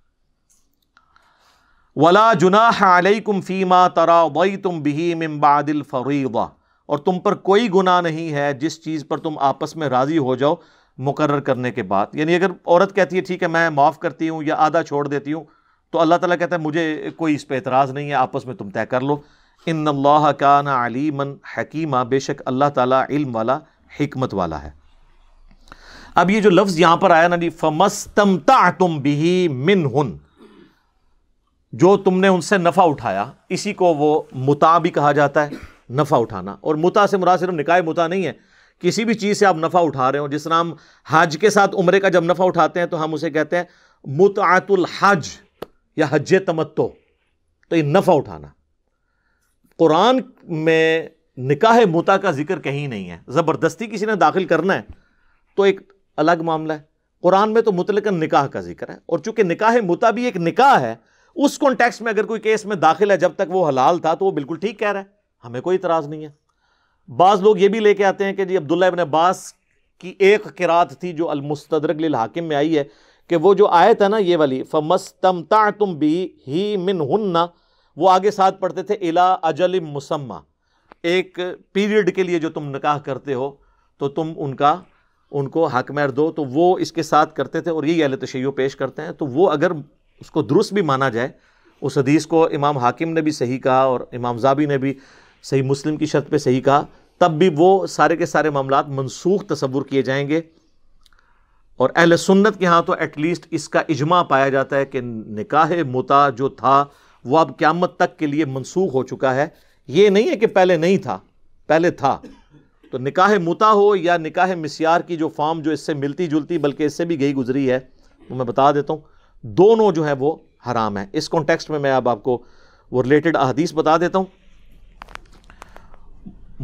وَلَا جُنَاحَ عَلَيْكُمْ فِي مَا تَرَاضَيْتُمْ بِهِ مِن بَعْدِ الْفَرِيضَةِ، اور تم پر کوئی گناہ نہیں ہے جس چیز پر تم آپس میں راضی ہو جاؤ مقرر کرنے کے بعد۔ یعنی اگر عورت کہتی ہے ٹھیک ہے میں معاف کرتی ہوں یا آدھا چھوڑ دیتی ہوں، تو اللہ تعالیٰ کہتا ہے مجھے کوئی اس پہ اعتراض نہیں ہے، آپس میں تم طے کر لو۔ ان اللہ کان علیما حکیما، بے شک اللہ تعالیٰ علم والا حکمت والا ہے۔ اب یہ جو لفظ یہاں پر آیا نا جی، فَمَسْتَمْتَعْتُمْ بِهِ مِنْهُنْ، جو تم نے ان سے نفع اٹھایا، اسی کو وہ متاع بھی کہا جاتا ہے، نفع اٹھانا۔ اور متاع سے مراد صرف نکاح متاع نہیں ہے، کسی بھی چیز سے آپ نفع اٹھا رہے ہو، جس طرح ہم حج کے ساتھ عمرے کا جب نفع اٹھاتے ہیں تو ہم اسے کہتے ہیں متعۃ الحج یا حج تمتع، تو یہ نفع اٹھانا۔ قرآن میں نکاح متاع کا ذکر کہیں نہیں ہے، زبردستی کسی نے داخل کرنا ہے تو ایک الگ معاملہ ہے، قرآن میں تو مطلقاً نکاح کا ذکر ہے، اور چونکہ نکاح متاع بھی ایک نکاح ہے، اس کانٹیکسٹ میں اگر کوئی کیس میں داخل ہے جب تک وہ حلال تھا تو وہ بالکل ٹھیک کہہ رہا ہے، ہمیں کوئی اعتراض نہیں ہے۔ بعض لوگ یہ بھی لے کے آتے ہیں کہ جی عبداللہ ابن عباس کی ایک قرات تھی جو المستدرک للحاکم میں آئی ہے، کہ وہ جو آیت ہے نا یہ والی فَمَسْتَمْتَعْتُمْ بِهِ مِنْهُنَّ، وہ آگے ساتھ پڑھتے تھے إِلَىٰ أَجَلٍ مُّسَمَّى، ایک پیریڈ کے لیے جو تم نکاح کرتے ہو تو تم ان کو حق مہر دو، تو وہ اس کے ساتھ کرتے تھے، اور یہی اہل تشیع پیش کرتے ہیں۔ تو وہ اگر اس کو درست بھی مانا جائے، اس حدیث کو امام حاکم نے بھی صحیح کہا اور امام ذابی نے بھی صحیح مسلم کی شرط پہ صحیح کہا، تب بھی وہ سارے کے سارے معاملات منسوخ تصور کیے جائیں گے۔ اور اہل سنت کے ہاں تو ایٹ لیسٹ اس کا اجماع پایا جاتا ہے کہ نکاح متاع جو تھا وہ اب قیامت تک کے لیے منسوخ ہو چکا ہے، یہ نہیں ہے کہ پہلے نہیں تھا، پہلے تھا۔ تو نکاح متاع ہو یا نکاح مسیار کی جو فارم جو اس سے ملتی جلتی بلکہ اس سے بھی گئی گزری ہے، وہ میں بتا دیتا ہوں، دونوں جو ہے وہ حرام ہے۔ اس کانٹیکسٹ میں آپ کو وہ ریلیٹڈ احادیث بتا دیتا ہوں۔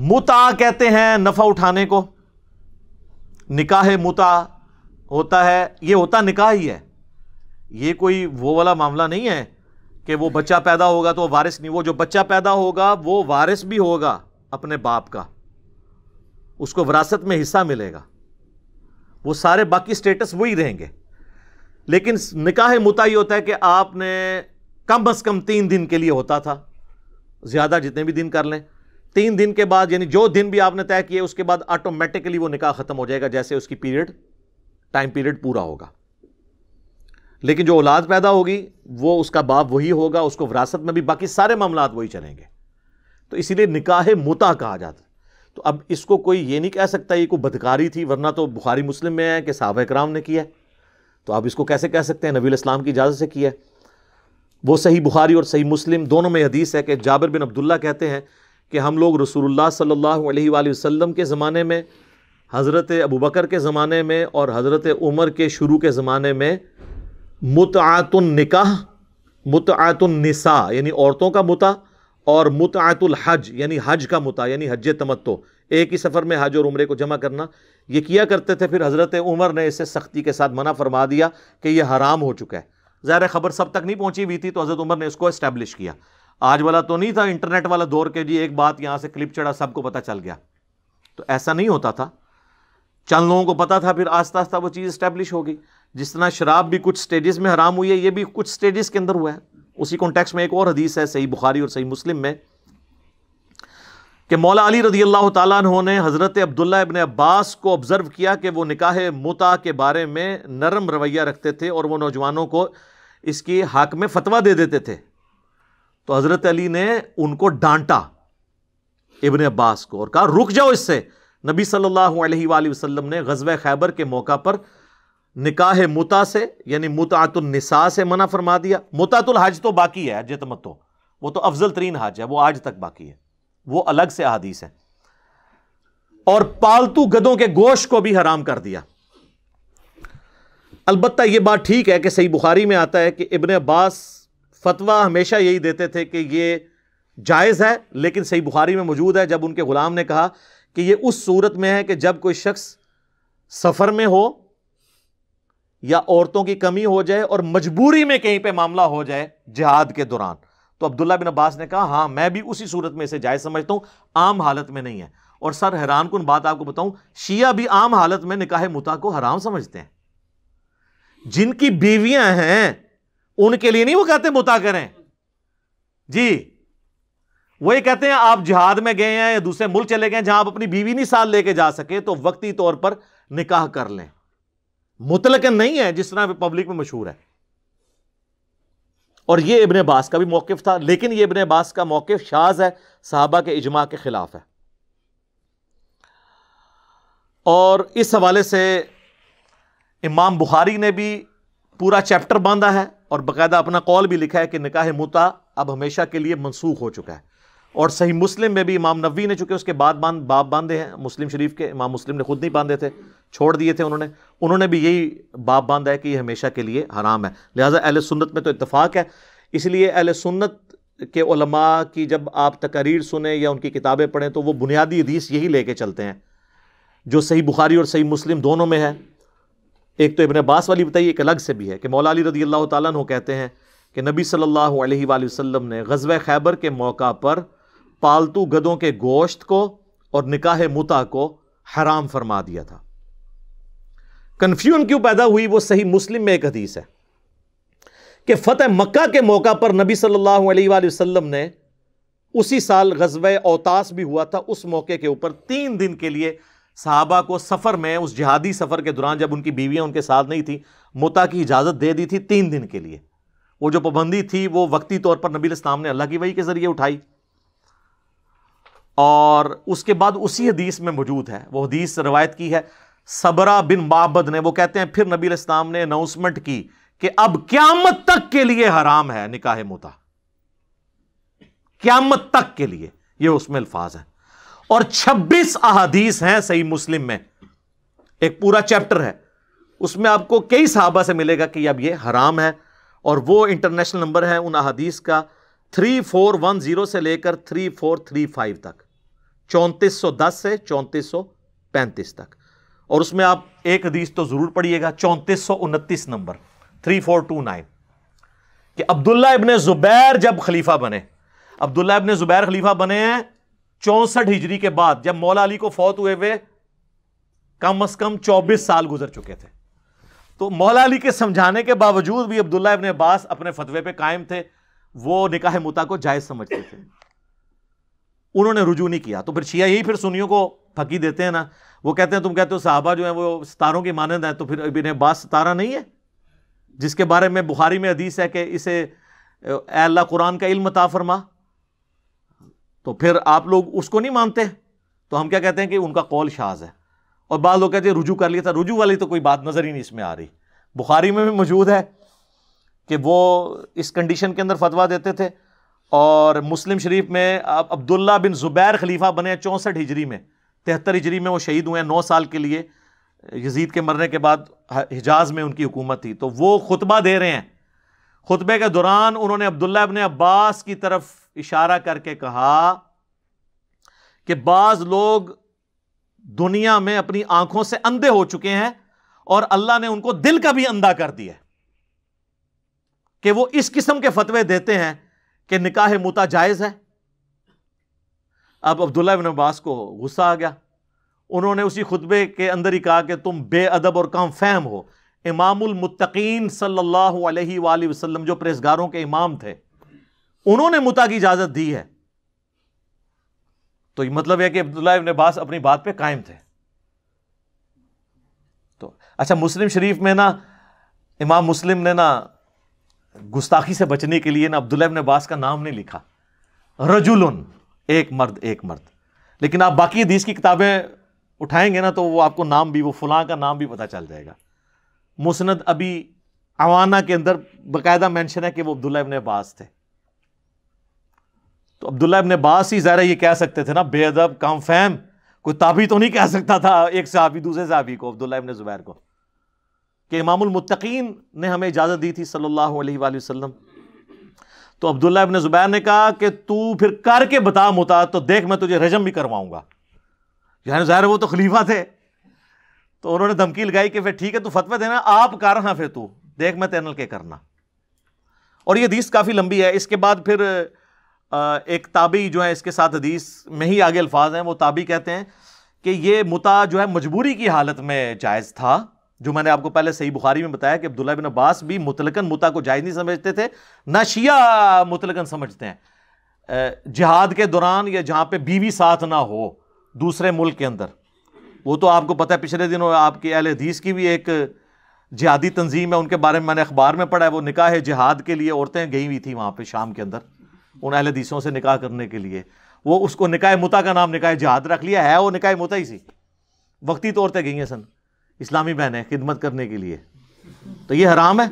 متع کہتے ہیں نفع اٹھانے کو، نکاح متع ہوتا ہے، یہ ہوتا نکاح ہی ہے، یہ کوئی وہ والا معاملہ نہیں ہے کہ وہ بچہ پیدا ہوگا تو وہ وارث نہیں، وہ جو بچہ پیدا ہوگا وہ وارث بھی ہوگا اپنے باپ کا، اس کو وراثت میں حصہ ملے گا، وہ سارے باقی سٹیٹس وہی رہیں گے۔ لیکن نکاح متع یہ ہوتا ہے کہ آپ نے کم از کم 3 دن کے لیے ہوتا تھا، زیادہ جتنے بھی دن کر لیں، 3 دن کے بعد یعنی جو دن بھی آپ نے طے کیے اس کے بعد آٹومیٹکلی وہ نکاح ختم ہو جائے گا جیسے اس کی ٹائم پیریڈ پورا ہوگا۔ لیکن جو اولاد پیدا ہوگی وہ اس کا باپ وہی ہوگا، اس کو وراثت میں بھی باقی سارے معاملات وہی چلیں گے، تو اسی لیے نکاح متع کہا جاتا ہے۔ تو اب اس کو کوئی یہ نہیں کہہ سکتا یہ کوئی بدکاری تھی، ورنہ تو بخاری مسلم میں ہے کہ صحابہ کرام نے کیا ہے، تو آپ اس کو کیسے کہہ سکتے ہیں نبی علیہ السلام کی اجازت سے کیا ہے؟ وہ صحیح بخاری اور صحیح مسلم دونوں میں حدیث ہے کہ جابر بن عبداللہ کہتے ہیں کہ ہم لوگ رسول اللہ صلی اللہ علیہ وآلہ وسلم کے زمانے میں حضرت ابوبکر کے زمانے میں اور حضرت عمر کے شروع کے زمانے میں متعۃ النکاح، متعۃ النساء یعنی عورتوں کا متع، اور متعۃ الحج یعنی حج کا متع یعنی حج تمتع، ایک ہی سفر میں حج اور عمرے کو جمع کرنا، یہ کیا کرتے تھے۔ پھر حضرت عمر نے اسے سختی کے ساتھ منع فرما دیا کہ یہ حرام ہو چکا ہے۔ ظاہر خبر سب تک نہیں پہنچی ہوئی تھی تو حضرت عمر نے اس کو اسٹیبلش کیا۔ آج والا تو نہیں تھا انٹرنیٹ والا دور کے جی ایک بات یہاں سے کلپ چڑھا سب کو پتہ چل گیا، تو ایسا نہیں ہوتا تھا، چند لوگوں کو پتا تھا، پھر آہستہ آہستہ وہ چیز اسٹیبلش ہو گئی۔ جس طرح شراب بھی کچھ سٹیجز میں حرام ہوئی ہے، یہ بھی کچھ سٹیجز کے اندر ہوا ہے۔ اسی کانٹیکسٹ میں ایک اور حدیث ہے صحیح بخاری اور صحیح مسلم میں کہ مولا علی رضی اللہ تعالیٰ عنہ نے حضرت عبداللہ ابن عباس کو آبزرو کیا کہ وہ نکاح متع کے بارے میں نرم رویہ رکھتے تھے اور وہ نوجوانوں کو اس کی حق میں فتویٰ دے دیتے تھے۔ تو حضرت علی نے ان کو ڈانٹا ابن عباس کو اور کہا رک جاؤ اس سے۔ نبی صلی اللہ علیہ وآلہ وسلم نے غزوہ خیبر کے موقع پر نکاح متع سے یعنی متعۃ النساء سے منع فرما دیا۔ متعۃ الحج تو باقی ہے، حج تمتع وہ تو افضل ترین حج ہے، وہ آج تک باقی ہے، وہ الگ سے احادیث ہے۔ اور پالتو گدوں کے گوشت کو بھی حرام کر دیا۔ البتہ یہ بات ٹھیک ہے کہ صحیح بخاری میں آتا ہے کہ ابن عباس فتویٰ ہمیشہ یہی دیتے تھے کہ یہ جائز ہے، لیکن صحیح بخاری میں موجود ہے جب ان کے غلام نے کہا کہ یہ اس صورت میں ہے کہ جب کوئی شخص سفر میں ہو یا عورتوں کی کمی ہو جائے اور مجبوری میں کہیں پہ معاملہ ہو جائے جہاد کے دوران۔ تو عبداللہ بن عباس نے کہا ہاں میں بھی اسی صورت میں اسے جائز سمجھتا ہوں، عام حالت میں نہیں ہے۔ اور سر حیران کن بات آپ کو بتاؤں، شیعہ بھی عام حالت میں نکاح متع کو حرام سمجھتے ہیں۔ جن کی بیویاں ہیں ان کے لیے نہیں وہ کہتے متع کریں جی، وہی کہتے ہیں آپ جہاد میں گئے ہیں یا دوسرے ملک چلے گئے جہاں آپ اپنی بیوی نہیں ساتھ لے کے جا سکے تو وقتی طور پر نکاح کر لیں، مطلقاً نہیں ہے جس طرح پبلک میں مشہور ہے۔ اور یہ ابن عباس کا بھی موقف تھا، لیکن یہ ابن عباس کا موقف شاذ ہے، صحابہ کے اجماع کے خلاف ہے۔ اور اس حوالے سے امام بخاری نے بھی پورا چیپٹر باندھا ہے اور باقاعدہ اپنا قول بھی لکھا ہے کہ نکاح متع اب ہمیشہ کے لیے منسوخ ہو چکا ہے۔ اور صحیح مسلم میں بھی امام نووی نے چونکہ اس کے بعد باب باندھے ہیں، مسلم شریف کے امام مسلم نے خود نہیں باندھے تھے، چھوڑ دیے تھے انہوں نے بھی یہی باب باندھا ہے کہ یہ ہمیشہ کے لیے حرام ہے۔ لہٰذا اہل سنت میں تو اتفاق ہے، اس لیے اہل سنت کے علماء کی جب آپ تقاریر سنیں یا ان کی کتابیں پڑھیں تو وہ بنیادی حدیث یہی لے کے چلتے ہیں جو صحیح بخاری اور صحیح مسلم دونوں میں ہے۔ ایک تو ابن عباس والی بتائی، ایک الگ سے بھی ہے کہ مولا علی رضی اللہ تعالیٰ عنہ کہتے ہیں کہ نبی صلی اللہ علیہ وآلہ وسلم نے غزوہ خیبر کے موقع پر پالتو گدوں کے گوشت کو اور نکاح متع کو حرام فرما دیا تھا۔ کنفیوژن کیوں پیدا ہوئی؟ وہ صحیح مسلم میں ایک حدیث ہے کہ فتح مکہ کے موقع پر نبی صلی اللہ علیہ وآلہ وسلم نے اسی سال غزوہ اوتاس بھی ہوا تھا، اس موقع کے اوپر 3 دن کے لیے صحابہ کو سفر میں، اس جہادی سفر کے دوران جب ان کی بیویاں ان کے ساتھ نہیں تھی، متع کی اجازت دے دی تھی 3 دن کے لیے۔ وہ جو پابندی تھی وہ وقتی طور پر نبی علیہ السلام نے اللہ کی وحی کے ذریعے اٹھائی، اور اس کے بعد اسی حدیث میں موجود ہے، وہ حدیث روایت کی ہے صبرہ بن معبد نے، وہ کہتے ہیں پھر نبی علیہ السلام نے اناؤنسمنٹ کی کہ اب قیامت تک کے لیے حرام ہے نکاح متع، قیامت تک کے لیے، یہ اس میں الفاظ ہیں۔ اور 26 احادیث ہیں صحیح مسلم میں، ایک پورا چیپٹر ہے، اس میں آپ کو کئی صحابہ سے ملے گا کہ اب یہ حرام ہے، اور وہ انٹرنیشنل نمبر ہے ان احادیث کا 3410 سے لے کر 3435 تک، 3410 سے 3435 تک۔ اور اس میں آپ ایک حدیث تو ضرور پڑھیے گا 3429 نمبر 3429 کہ عبداللہ ابن زبیر جب خلیفہ بنے، عبداللہ ابن زبیر خلیفہ بنے ہیں 64 ہجری کے بعد، جب مولا علی کو فوت ہوئے کم از کم 24 سال گزر چکے تھے۔ تو مولا علی کے سمجھانے کے باوجود بھی عبداللہ ابن عباس اپنے فتوے پہ قائم تھے، وہ نکاح متع کو جائز سمجھتے تھے، انہوں نے رجوع نہیں کیا۔ تو پھر شیعہ یہی پھر سنیوں کو پھکی دیتے ہیں نا، وہ کہتے ہیں تم کہتے ہو صحابہ جو ہیں وہ ستاروں کی مانند ہیں، تو پھر ابن عباس ستارہ نہیں ہے جس کے بارے میں بخاری میں حدیث ہے کہ اسے اے اللہ قرآن کا علم عطا فرما، تو پھر آپ لوگ اس کو نہیں مانتے؟ تو ہم کیا کہتے ہیں کہ ان کا قول شاذ ہے، اور بعض لوگ کہتے ہیں رجوع کر لیا تھا، رجوع والی تو کوئی بات نظر ہی نہیں اس میں آ رہی۔ بخاری میں بھی موجود ہے کہ وہ اس کنڈیشن کے اندر فتویٰ دیتے تھے، اور مسلم شریف میں عبداللہ بن زبیر خلیفہ بنے 64 ہجری میں، 73 ہجری میں وہ شہید ہوئے ہیں، 9 سال کے لیے یزید کے مرنے کے بعد حجاز میں ان کی حکومت تھی. تو وہ خطبہ دے رہے ہیں. خطبے کے دوران انہوں نے عبداللہ ابن عباس کی طرف اشارہ کر کے کہا کہ بعض لوگ دنیا میں اپنی آنکھوں سے اندھے ہو چکے ہیں اور اللہ نے ان کو دل کا بھی اندھا کر دیا کہ وہ اس قسم کے فتوے دیتے ہیں کہ نکاح متع جائز ہے. اب عبداللہ ابن عباس کو غصہ آ گیا. انہوں نے اسی خطبے کے اندر ہی کہا کہ تم بے ادب اور کم فہم ہو. امام المتقین صلی اللہ علیہ وآلہ وسلم جو پرہیزگاروں کے امام تھے، انہوں نے متع کی اجازت دی ہے. تو یہ مطلب ہے کہ عبداللہ ابن عباس اپنی بات پہ قائم تھے. تو اچھا، مسلم شریف میں نا امام مسلم نے نا گستاخی سے بچنے کے لیے نا عبداللہ ابن عباس کا نام نہیں لکھا، رجلن، ایک مرد، ایک مرد. لیکن آپ باقی حدیث کی کتابیں اٹھائیں گے نا تو وہ آپ کو نام بھی، وہ فلاں کا نام بھی پتہ چل جائے گا. مسند ابی عوانہ کے اندر باقاعدہ مینشن ہے کہ وہ عبداللہ ابن عباس تھے. تو عبداللہ ابن عباس ہی ظاہر یہ کہہ سکتے تھے نا بے ادب کم فہم. کوئی تابعی تو نہیں کہہ سکتا تھا ایک صحابی دوسرے صحابی کو، عبداللہ ابن زبیر کو، کہ امام المتقین نے ہمیں اجازت دی تھی صلی اللہ علیہ وآلہ وسلم. تو عبداللہ ابن زبیر نے کہا کہ تو پھر کر کے بتا متع، تو دیکھ میں تجھے رجم بھی کرواؤں گا. یعنی ظاہر وہ تو خلیفہ تھے. تو انہوں نے دھمکی لگائی کہ پھر ٹھیک ہے تو فتوی دینا، آپ کر رہا پھر تو دیکھ میں تیرے کے کرنا. اور یہ حدیث کافی لمبی ہے. اس کے بعد پھر ایک تابعی جو ہے اس کے ساتھ حدیث میں ہی آگے الفاظ ہیں، وہ تابعی کہتے ہیں کہ یہ متع جو ہے مجبوری کی حالت میں جائز تھا. جو میں نے آپ کو پہلے صحیح بخاری میں بتایا کہ عبداللہ بن عباس بھی مطلقاً متع کو جائز نہیں سمجھتے تھے، نہ شیعہ مطلقاً سمجھتے ہیں. جہاد کے دوران یا جہاں پہ بیوی ساتھ نہ ہو دوسرے ملک کے اندر، وہ تو آپ کو پتہ ہے پچھلے دنوں آپ کی اہل حدیث کی بھی ایک جہادی تنظیم ہے، ان کے بارے میں نے اخبار میں پڑھا ہے. وہ نکاح جہاد کے لیے عورتیں گئی ہوئی تھیں وہاں پہ شام کے اندر ان اہل حدیثوں سے نکاح کرنے کے لیے. وہ اس کو نکاح متع کا نام نکاح جہاد رکھ لیا ہے، وہ نکاح متع ہی سی، وقتی طور پہ گئی ہیں سن اسلامی بہنیں خدمت کرنے کے لیے. تو یہ حرام ہے.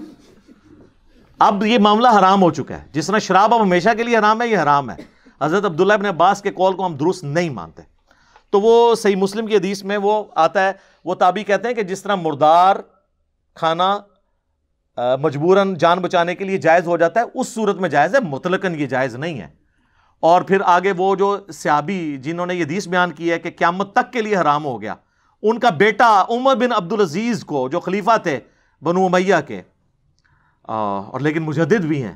اب یہ معاملہ حرام ہو چکا ہے. جس طرح شراب اب ہمیشہ کے لیے حرام ہے، یہ حرام ہے. حضرت عبداللہ ابن عباس کے قول کو ہم درست نہیں مانتے. تو وہ صحیح مسلم کی حدیث میں وہ آتا ہے، وہ تابعی کہتے ہیں کہ جس طرح مردار کھانا مجبوراً جان بچانے کے لیے جائز ہو جاتا ہے، اس صورت میں جائز ہے، مطلقاً یہ جائز نہیں ہے. اور پھر آگے وہ جو صحابی جنہوں نے یہ حدیث بیان کی ہے کہ قیامت تک کے لیے حرام ہو گیا، ان کا بیٹا عمر بن عبدالعزیز کو، جو خلیفہ تھے بنو امیہ کے، اور لیکن مجدد بھی ہیں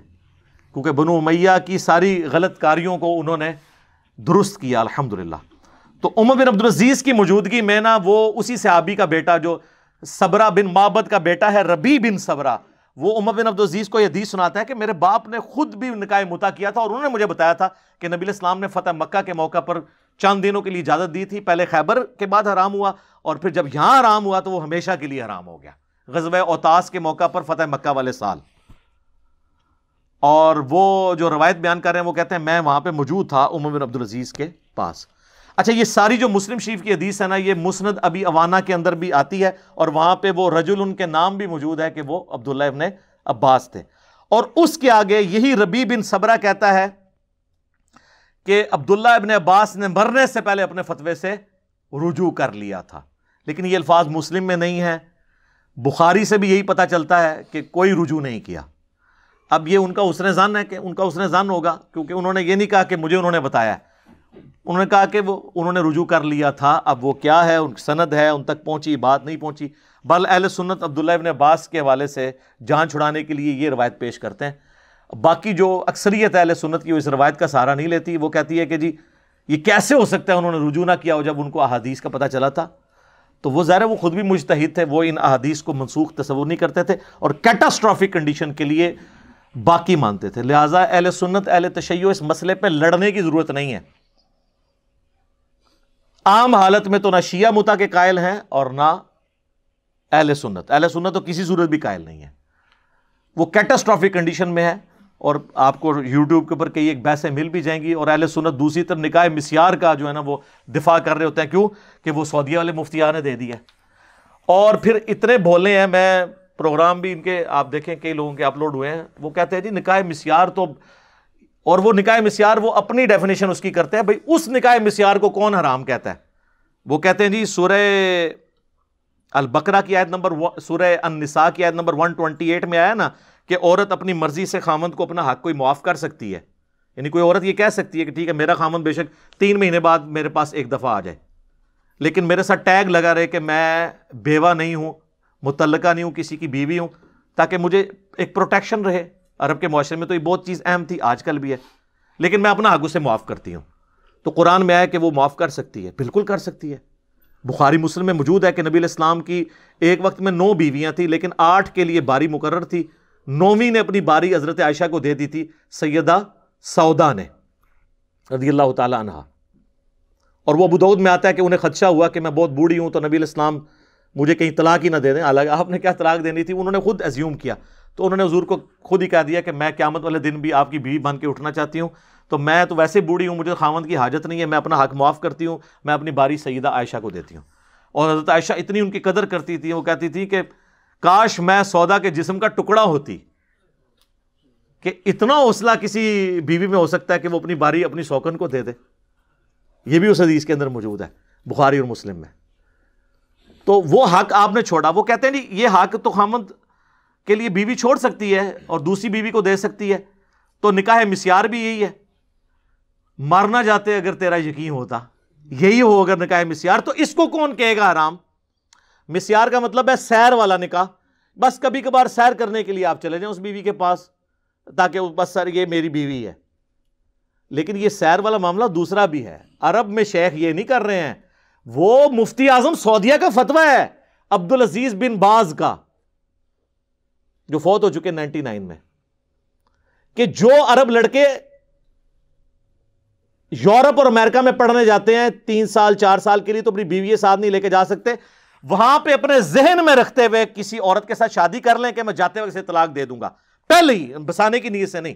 کیونکہ بنو امیہ کی ساری غلط کاریوں کو انہوں نے درست کیا الحمدللہ. تو عمر بن عبدالعزیز کی موجودگی میں نا وہ اسی صحابی کا بیٹا جو صبرہ بن معبد کا بیٹا ہے، ربیع بن صبرہ، وہ عمر بن عبدالعزیز کو یہ حدیث سناتا ہے کہ میرے باپ نے خود بھی نکاح متع کیا تھا اور انہوں نے مجھے بتایا تھا کہ نبی علیہ السلام نے فتح مکہ کے موقع پر چند دنوں کے لیے اجازت دی تھی. پہلے خیبر کے بعد حرام ہوا اور پھر جب یہاں حرام ہوا تو وہ ہمیشہ کے لیے حرام ہو گیا غزوہ اوتاس کے موقع پر فتح مکہ والے سال. اور وہ جو روایت بیان کر رہے ہیں وہ کہتے ہیں میں وہاں پہ موجود تھا عمر بن عبدالعزیز کے پاس. اچھا، یہ ساری جو مسلم شریف کی حدیث ہے نا، یہ مسند ابی عوانہ کے اندر بھی آتی ہے اور وہاں پہ وہ رجل ان کے نام بھی موجود ہے کہ وہ عبداللہ ابن عباس تھے. اور اس کے آگے یہی ربیع بن صبرہ کہتا ہے کہ عبداللہ ابن عباس نے مرنے سے پہلے اپنے فتوے سے رجوع کر لیا تھا. لیکن یہ الفاظ مسلم میں نہیں ہے. بخاری سے بھی یہی پتہ چلتا ہے کہ کوئی رجوع نہیں کیا. اب یہ ان کا حسن ظن ہے کہ ان کا حسن ظن ہوگا، کیونکہ انہوں نے یہ نہیں کہا کہ مجھے انہوں نے بتایا ہے، انہوں نے کہا کہ وہ انہوں نے رجوع کر لیا تھا. اب وہ کیا ہے، ان کی سند ہے، ان تک پہنچی بات نہیں پہنچی. بل اہل سنت عبداللہ ابن عباس کے حوالے سے جان چھڑانے کے لیے یہ روایت پیش کرتے ہیں. باقی جو اکثریت اہل سنت کی وہ اس روایت کا سہارا نہیں لیتی. وہ کہتی ہے کہ جی یہ کیسے ہو سکتا ہے انہوں نے رجوع نہ کیا ہو جب ان کو احادیث کا پتہ چلا تھا. تو وہ ظاہر ہے وہ خود بھی مجتہد تھے، وہ ان احادیث کو منسوخ تصور نہیں کرتے تھے اور کیٹاسٹرافک کنڈیشن کے لیے باقی مانتے تھے. لہٰذا اہل سنت اہل تشیع اس مسئلے پہ لڑنے کی ضرورت نہیں ہے. عام حالت میں تو نہ شیعہ متع کے قائل ہیں اور نہ اہل سنت. اہل سنت تو کسی صورت بھی قائل نہیں ہے، وہ کیٹاسٹرافک کنڈیشن میں ہے. اور آپ کو یوٹیوب کے اوپر کئی ایک بحثیں مل بھی جائیں گی. اور اہل سنت دوسری طرف نکاح مسیار کا جو ہے نا وہ دفاع کر رہے ہوتے ہیں. کیوں کہ وہ سعودیہ والے مفتیان نے دے دیا. اور پھر اتنے بھولے ہیں، میں پروگرام بھی ان کے آپ دیکھیں کئی لوگوں کے اپلوڈ ہوئے ہیں، وہ کہتے ہیں جی نکاح مسیار تو، اور وہ نکاح مسیار وہ اپنی ڈیفینیشن اس کی کرتے ہیں. بھئی اس نکاح مسیار کو کون حرام کہتا ہے؟ وہ کہتے ہیں جی سورہ البقرہ کی آیت نمبر سورہ النساء کی آیت نمبر 128 میں آیا نا کہ عورت اپنی مرضی سے خامند کو اپنا حق کوئی معاف کر سکتی ہے. یعنی کوئی عورت یہ کہہ سکتی ہے کہ ٹھیک ہے میرا خامند بے شک 3 مہینے بعد میرے پاس ایک دفعہ آ جائے، لیکن میرے ساتھ ٹیگ لگا رہے کہ میں بیوہ نہیں ہوں، متعلقہ نہیں ہوں، کسی کی بیوی ہوں، تاکہ مجھے ایک پروٹیکشن رہے. عرب کے معاشرے میں تو یہ بہت چیز اہم تھی، آج کل بھی ہے، لیکن میں اپنا حق اسے معاف کرتی ہوں. تو قرآن میں آیا کہ وہ معاف کر سکتی ہے، بالکل کر سکتی ہے. بخاری مسلم میں موجود ہے کہ نبی علیہ السلام کی ایک وقت میں 9 بیویاں تھیں، لیکن 8 کے لیے باری مقرر تھی. 9ویں نے اپنی باری حضرت عائشہ کو دے دی تھی، سیدہ سودا نے رضی اللہ تعالی عنہ. اور وہ ابو داؤد میں آتا ہے کہ انہیں خدشہ ہوا کہ میں بہت بوڑھی ہوں تو نبی علیہ السلام مجھے کہیں طلاق ہی نہ دے دیں. حالانکہ آپ نے کیا طلاق دینی تھی، انہوں نے خود ایزیوم کیا. تو انہوں نے حضور کو خود ہی کہہ دیا کہ میں قیامت والے دن بھی آپ کی بیوی بن کے اٹھنا چاہتی ہوں، تو میں تو ویسے بوڑھی ہوں، مجھے خاوند کی حاجت نہیں ہے، میں اپنا حق معاف کرتی ہوں، میں اپنی باری سیدہ عائشہ کو دیتی ہوں. اور حضرت عائشہ اتنی ان کی قدر کرتی تھی، وہ کہتی تھی کہ کاش میں سودا کے جسم کا ٹکڑا ہوتی، کہ اتنا حوصلہ کسی بیوی میں ہو سکتا ہے کہ وہ اپنی باری اپنی سوکن کو دے دے. یہ بھی اس حدیث کے اندر موجود ہے بخاری اور مسلم میں. تو وہ حق آپ نے چھوڑا. وہ کہتے ہیں جی یہ حق تو خامند کے لیے بیوی چھوڑ سکتی ہے اور دوسری بیوی کو دے سکتی ہے، تو نکاح مسیار بھی یہی ہے. مرنا جاتے اگر تیرا یقین ہوتا یہی ہو اگر نکاح مسیار، تو اس کو کون کہے گا حرام؟ مسیار کا مطلب ہے سیر والا نکاح. بس کبھی کبھار سیر کرنے کے لیے آپ چلے جائیں اس بیوی کے پاس، تاکہ بس سر یہ میری بیوی ہے. لیکن یہ سیر والا معاملہ دوسرا بھی ہے. عرب میں شیخ یہ نہیں کر رہے ہیں. وہ مفتی اعظم سعودیہ کا فتویٰ ہے عبدالعزیز بن باز کا، جو فوت ہو چکے 99 میں، کہ جو عرب لڑکے یورپ اور امریکہ میں پڑھنے جاتے ہیں 3 سال 4 سال کے لیے، تو اپنی بیوی ساتھ نہیں لے کے جا سکتے. وہاں پہ اپنے ذہن میں رکھتے ہوئے کسی عورت کے ساتھ شادی کر لیں کہ میں جاتے وقت اسے طلاق دے دوں گا، پہلے ہی بسانے کی نیت سے نہیں.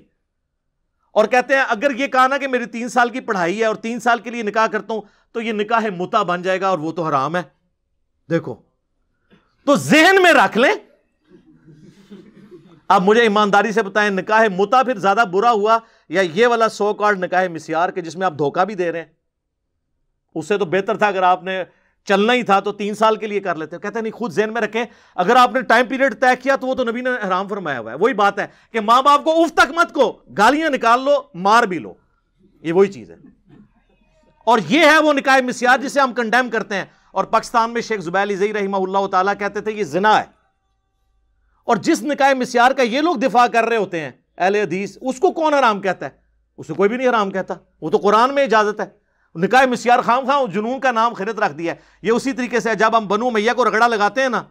اور کہتے ہیں اگر یہ کہا نا کہ میری 3 سال کی پڑھائی ہے اور 3 سال کے لیے نکاح کرتا ہوں تو یہ نکاح متع بن جائے گا اور وہ تو حرام ہے. دیکھو تو ذہن میں رکھ لیں. اب مجھے ایمانداری سے بتائیں نکاح متع پھر زیادہ برا ہوا یا یہ والا سو کارڈ نکاح مسیار کے جس میں آپ دھوکہ بھی دے رہے ہیں؟ اس سے تو بہتر تھا اگر آپ نے چلنا ہی تھا تو 3 سال کے لیے کر لیتے. کہتے ہیں نہیں، خود ذہن میں رکھیں. اگر آپ نے ٹائم پیریڈ طے کیا تو وہ تو نبی نے حرام فرمایا ہوا ہے. وہی بات ہے کہ ماں باپ کو اف تک مت کو، گالیاں نکال لو، مار بھی لو، یہ وہی چیز ہے. اور یہ ہے وہ نکاح مسیار جسے ہم کنڈیم کرتے ہیں. اور پاکستان میں شیخ زبیر علی رحمہ اللہ تعالیٰ کہتے تھے یہ زنا ہے. اور جس نکاح مسیار کا یہ لوگ دفاع کر رہے ہوتے ہیں اہل حدیث، اس کو کون حرام کہتا ہے؟ اسے کوئی بھی نہیں حرام کہتا، وہ تو قرآن میں اجازت ہے. نکاح مسیار خام خواہ جنون کا نام خرید رکھ دیا ہے. یہ اسی طریقے سے جب ہم بنو امیہ کو رگڑا لگاتے ہیں نا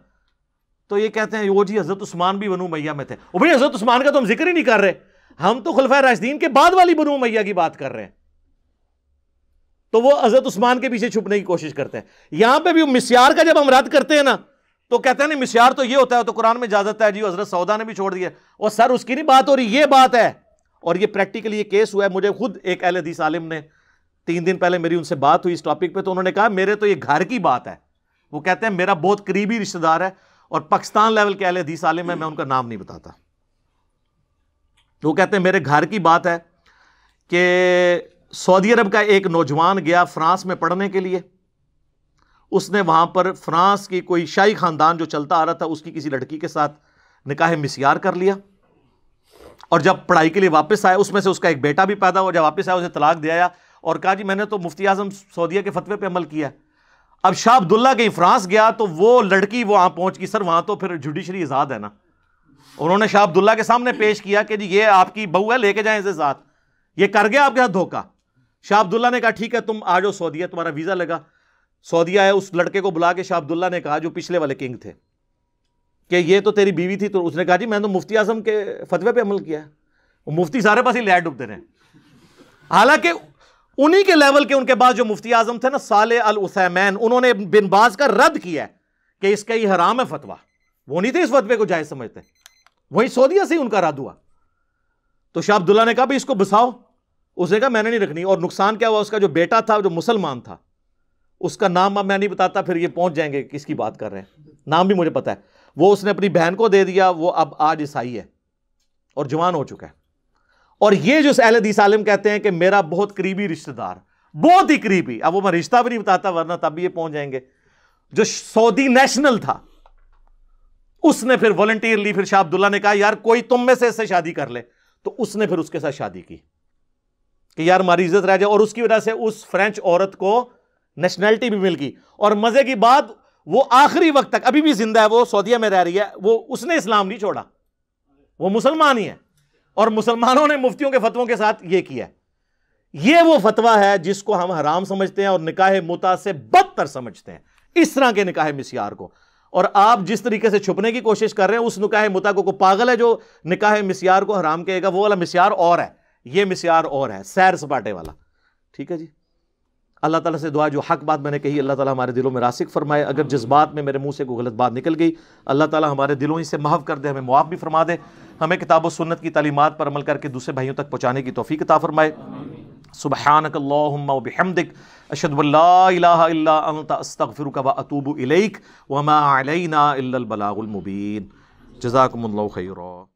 تو یہ کہتے ہیں وہ جی حضرت عثمان بھی بنو امیہ میں تھے. وہ بھائی حضرت عثمان کا تو ہم ذکر ہی نہیں کر رہے، ہم تو خلفائے راشدین کے بعد والی بنو امیہ کی بات کر رہے ہیں. تو وہ حضرت عثمان کے پیچھے چھپنے کی کوشش کرتے ہیں. یہاں پہ بھی مسیار کا جب ہم رد کرتے ہیں نا تو کہتے ہیں نہیں مسیار تو یہ ہوتا ہے، تو قرآن میں اجازت ہے جی، حضرت سودا نے بھی چھوڑ دیا. اور سر اس کی نہیں بات ہو رہی، یہ بات ہے. اور یہ پریکٹیکلی یہ کیس ہوا ہے. مجھے خود ایک اہل حدیث عالم نے 3 دن پہلے میری ان سے بات ہوئی اس ٹاپک پہ، تو انہوں نے کہا میرے تو یہ گھر کی بات ہے. وہ کہتے ہیں میرا بہت قریبی رشتہ دار ہے اور پاکستان لیول کے اہل حدیث عالم ہے، میں ان کا نام نہیں بتاتا. وہ کہتے ہیں میرے گھر کی بات ہے کہ سعودی عرب کا ایک نوجوان گیا فرانس میں پڑھنے کے لیے. اس نے وہاں پر فرانس کی کوئی شاہی خاندان جو چلتا آ رہا تھا اس کی کسی لڑکی کے ساتھ نکاح مسیار کر لیا. اور جب پڑھائی کے لیے واپس آیا، اس میں سے اس کا ایک بیٹا بھی پیدا ہوا. جب واپس آیا اسے طلاق دیا اور کہا جی میں نے تو مفتی اعظم سعودیہ کے فتوے پہ عمل کیا. اب شاہ عبداللہ کہیں فرانس گیا تو وہ لڑکی وہاں پہنچ گئی. سر وہاں تو پھر جوڈیشری آزاد ہے نا. انہوں نے شاہ عبداللہ کے سامنے پیش کیا کہ جی یہ آپ کی بہو ہے، لے کے جائیں اسے ساتھ. یہ کر گیا آپ کے ساتھ دھوکہ. شاہ عبداللہ نے کہا ٹھیک ہے تم آ جاؤ سعودیہ، تمہارا ویزا لگا. سعودیہ ہے، اس لڑکے کو بلا کے شاہ عبداللہ نے کہا جو پچھلے والے کنگ تھے کہ یہ تو تیری بیوی تھی. تو اس نے کہا جی میں تو مفتی اعظم کے فتوے پہ عمل کیا ہے. وہ مفتی سارے پاس ہی لائٹ ڈوبتے رہے. حالانکہ انہی کے لیول کے ان کے بعد جو مفتی اعظم تھے نا صالح العثیمین، انہوں نے بن باز کا رد کیا ہے کہ اس کا یہ حرام ہے فتویٰ. وہ نہیں تھے اس فتوے کو جائز سمجھتے. وہی سعودیہ سے ہی ان کا رد ہوا. تو شاہ عبداللہ نے کہا بھی اس کو بساؤ. اس نے کہا میں نے نہیں رکھنی. اور نقصان کیا ہوا، اس کا جو بیٹا تھا جو مسلمان تھا، اس کا نام اب میں نہیں بتاتا، پھر یہ پہنچ جائیں گے کس کی بات کر رہے ہیں. نام بھی مجھے پتا ہے. وہ اس نے اپنی بہن کو دے دیا. وہ اب آج عیسائی ہے اور جوان ہو چکا ہے. اور یہ جو اہل حدیث عالم کہتے ہیں کہ میرا بہت قریبی رشتہ دار بہت ہی قریبی. اب وہ میں رشتہ بھی نہیں بتاتا ورنہ تب بھی یہ پہنچ جائیں گے. جو سعودی نیشنل تھا اس نے پھر والنٹیئرلی پھر شاہ عبداللہ نے کہا یار کوئی تم میں سے اس سے شادی کر لے, تو اس نے پھر اس کے ساتھ شادی کی کہ یار ہماری عزت رہ جائے, اور اس کی وجہ سے اس فرینچ عورت کو نیشنلٹی بھی مل گئی. اور مزے کی بات وہ آخری وقت تک ابھی بھی زندہ ہے, وہ سعودیہ میں رہ رہی ہے, اس نے اسلام نہیں چھوڑا, وہ مسلمان ہی ہے, اور مسلمانوں نے مفتیوں کے فتووں کے ساتھ یہ کیا ہے. یہ وہ فتویٰ ہے جس کو ہم حرام سمجھتے ہیں اور نکاح متع سے بدتر سمجھتے ہیں, اس طرح کے نکاح مسیار کو. اور آپ جس طریقے سے چھپنے کی کوشش کر رہے ہیں اس نکاح متع کو پاگل ہے جو نکاح مسیار کو حرام کہے گا, وہ والا مسیار اور ہے, یہ مسیار اور ہے, سیر سپاٹے والا. ٹھیک ہے جی. اللہ تعالیٰ سے دعا جو حق بات میں نے کہی اللہ تعالیٰ ہمارے دلوں میں راسخ فرمائے. اگر جس بات میں میرے منہ سے کوئی غلط بات نکل گئی اللہ تعالیٰ ہمارے دلوں ہی سے محو کر دے, ہمیں معاف بھی فرما دے, ہمیں کتاب و سنت کی تعلیمات پر عمل کر کے دوسرے بھائیوں تک پہنچانے کی توفیق عطا فرمائے. سبحانک اللہم و بحمدک اشہد ان لا الہ الا انت استغفرک و اتوب الیک وما علینا الا البلاغ المبین. جزاکم اللہ خیرا.